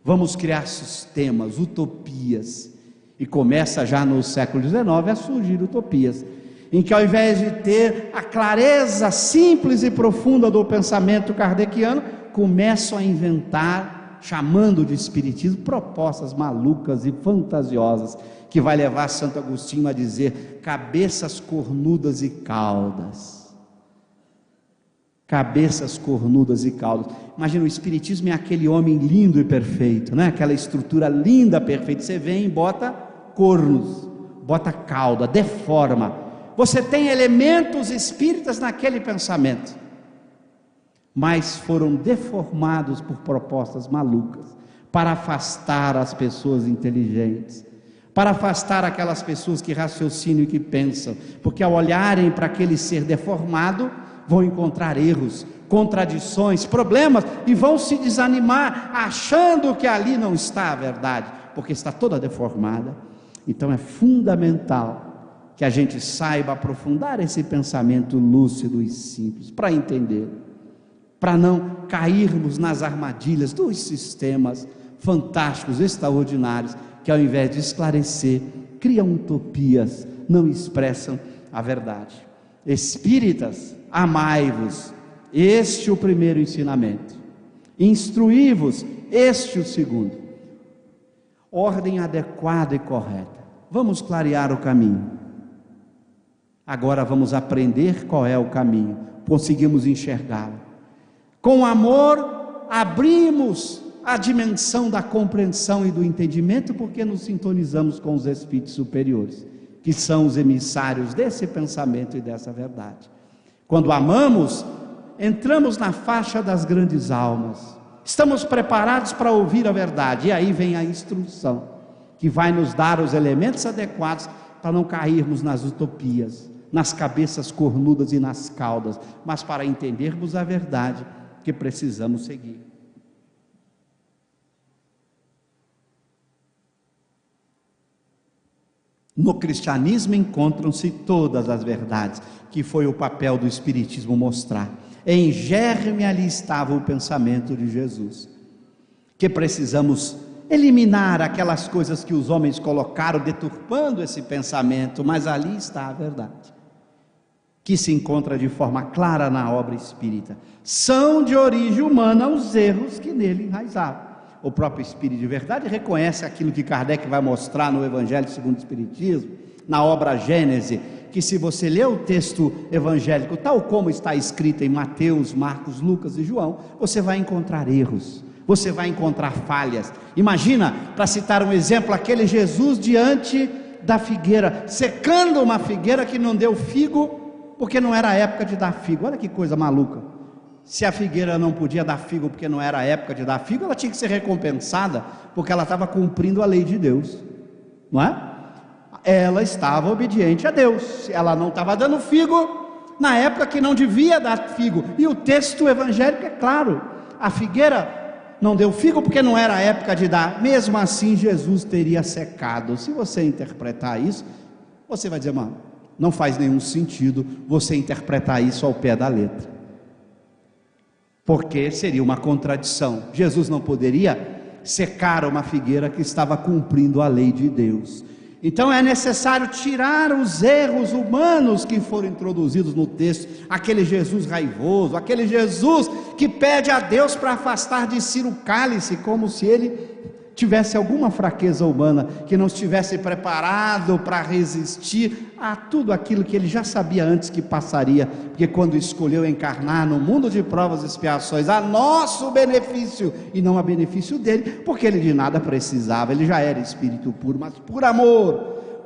vamos criar sistemas, utopias, e começa já no século XIX a surgir utopias, em que ao invés de ter a clareza simples e profunda do pensamento kardeciano, começam a inventar, chamando de espiritismo, propostas malucas e fantasiosas, que vai levar Santo Agostinho a dizer, cabeças cornudas e caudas. Cabeças cornudas e caudas. Imagina, o espiritismo é aquele homem lindo e perfeito, né? Aquela estrutura linda, perfeita. Você vem e bota cornos, bota cauda, deforma. Você tem elementos espíritas naquele pensamento, mas foram deformados por propostas malucas, para afastar as pessoas inteligentes, para afastar aquelas pessoas que raciocinam e que pensam, porque ao olharem para aquele ser deformado, vão encontrar erros, contradições, problemas, e vão se desanimar, achando que ali não está a verdade, porque está toda deformada. Então é fundamental que a gente saiba aprofundar esse pensamento lúcido e simples, para entender, para não cairmos nas armadilhas dos sistemas fantásticos, extraordinários, que ao invés de esclarecer, criam utopias, não expressam a verdade. Espíritas, amai-vos, este o primeiro ensinamento. Instruí-vos, este o segundo. Ordem adequada e correta. Vamos clarear o caminho. Agora vamos aprender qual é o caminho, conseguimos enxergá-lo. Com amor, abrimos a dimensão da compreensão e do entendimento, porque nos sintonizamos com os espíritos superiores, que são os emissários desse pensamento e dessa verdade. Quando amamos, entramos na faixa das grandes almas, estamos preparados para ouvir a verdade, e aí vem a instrução, que vai nos dar os elementos adequados para não cairmos nas utopias, nas cabeças cornudas e nas caudas, mas para entendermos a verdade que precisamos seguir. No cristianismo encontram-se todas as verdades, que foi o papel do espiritismo mostrar. Em germe ali estava o pensamento de Jesus, que precisamos eliminar aquelas coisas que os homens colocaram, deturpando esse pensamento, mas ali está a verdade, que se encontra de forma clara na obra espírita. São de origem humana os erros que nele enraizavam. O próprio Espírito de Verdade reconhece aquilo que Kardec vai mostrar no Evangelho segundo o Espiritismo, na obra Gênese, que se você ler o texto evangélico, tal como está escrito em Mateus, Marcos, Lucas e João, você vai encontrar erros, você vai encontrar falhas. Imagina, para citar um exemplo, aquele Jesus diante da figueira, secando uma figueira que não deu figo, porque não era a época de dar figo. Olha que coisa maluca. Se a figueira não podia dar figo porque não era a época de dar figo, ela tinha que ser recompensada, porque ela estava cumprindo a lei de Deus, não é? Ela estava obediente a Deus, ela não estava dando figo na época que não devia dar figo, e o texto evangélico é claro, a figueira não deu figo porque não era a época de dar, mesmo assim Jesus teria secado. Se você interpretar isso, você vai dizer, mano, não faz nenhum sentido você interpretar isso ao pé da letra, porque seria uma contradição. Jesus não poderia secar uma figueira que estava cumprindo a lei de Deus. Então é necessário tirar os erros humanos que foram introduzidos no texto, aquele Jesus raivoso, aquele Jesus que pede a Deus para afastar de si o cálice, como se ele tivesse alguma fraqueza humana, que não estivesse preparado para resistir a tudo aquilo que ele já sabia antes que passaria, porque quando escolheu encarnar no mundo de provas e expiações, a nosso benefício e não a benefício dele, porque ele de nada precisava, ele já era espírito puro, mas por amor,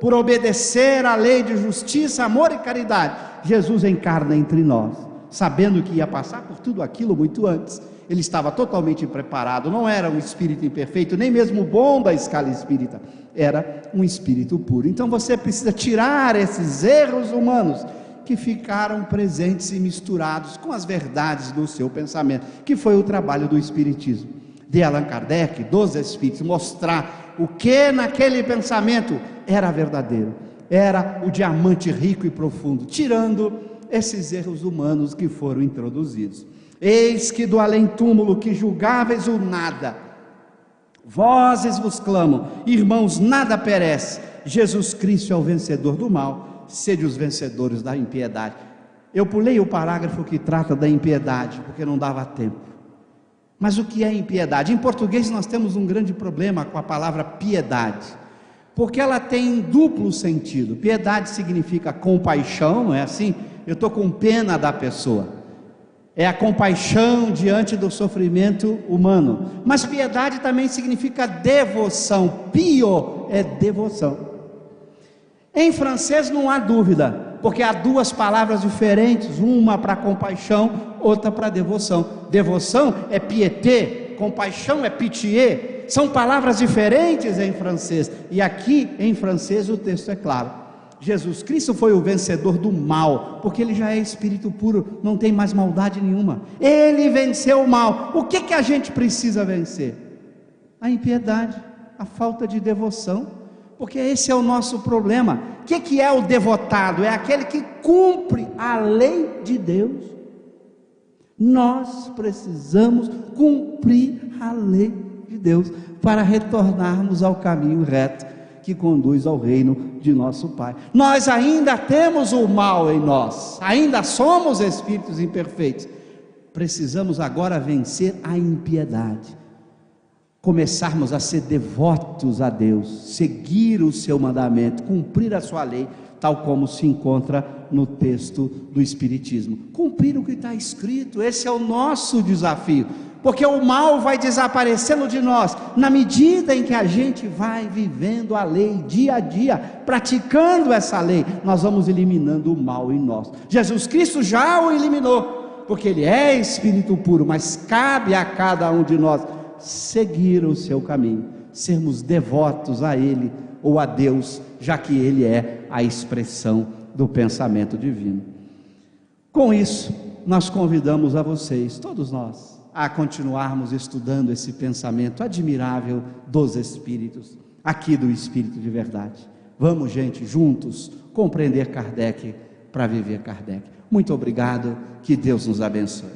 por obedecer à lei de justiça, amor e caridade, Jesus encarna entre nós, sabendo que ia passar por tudo aquilo muito antes. Ele estava totalmente preparado, não era um espírito imperfeito, nem mesmo bom da escala espírita, era um espírito puro. Então você precisa tirar esses erros humanos que ficaram presentes e misturados com as verdades do seu pensamento, que foi o trabalho do Espiritismo, de Allan Kardec, dos Espíritos, mostrar o que naquele pensamento era verdadeiro, era o diamante rico e profundo, tirando esses erros humanos que foram introduzidos. Eis que do além-túmulo que julgáveis o nada, vozes vos clamam, irmãos, nada perece, Jesus Cristo é o vencedor do mal, sede os vencedores da impiedade. Eu pulei o parágrafo que trata da impiedade, porque não dava tempo. Mas o que é impiedade? Em português nós temos um grande problema com a palavra piedade, porque ela tem duplo sentido. Piedade significa compaixão, não é assim? Eu estou com pena da pessoa, é a compaixão diante do sofrimento humano. Mas piedade também significa devoção. Pio é devoção. Em francês não há dúvida, porque há duas palavras diferentes, uma para compaixão, outra para devoção. Devoção é piété, compaixão é pitié, são palavras diferentes em francês, e aqui em francês o texto é claro. Jesus Cristo foi o vencedor do mal, porque ele já é espírito puro, não tem mais maldade nenhuma, ele venceu o mal. O que a gente precisa vencer? A impiedade, a falta de devoção, porque esse é o nosso problema. O que é o devotado? É aquele que cumpre a lei de Deus. Nós precisamos cumprir a lei de Deus para retornarmos ao caminho reto que conduz ao reino de nosso Pai. Nós ainda temos o mal em nós, ainda somos espíritos imperfeitos. Precisamos agora vencer a impiedade, começarmos a ser devotos a Deus, seguir o seu mandamento, cumprir a sua lei, tal como se encontra no texto do Espiritismo. Cumprir o que está escrito, esse é o nosso desafio, porque o mal vai desaparecendo de nós, na medida em que a gente vai vivendo a lei, dia a dia, praticando essa lei, nós vamos eliminando o mal em nós. Jesus Cristo já o eliminou, porque Ele é Espírito puro, mas cabe a cada um de nós seguir o seu caminho, sermos devotos a Ele, ou a Deus, já que Ele é a expressão do pensamento divino. Com isso, nós convidamos a vocês, todos nós, a continuarmos estudando esse pensamento admirável dos Espíritos, aqui do Espírito de Verdade. Vamos, gente, juntos, compreender Kardec para viver Kardec. Muito obrigado, que Deus nos abençoe.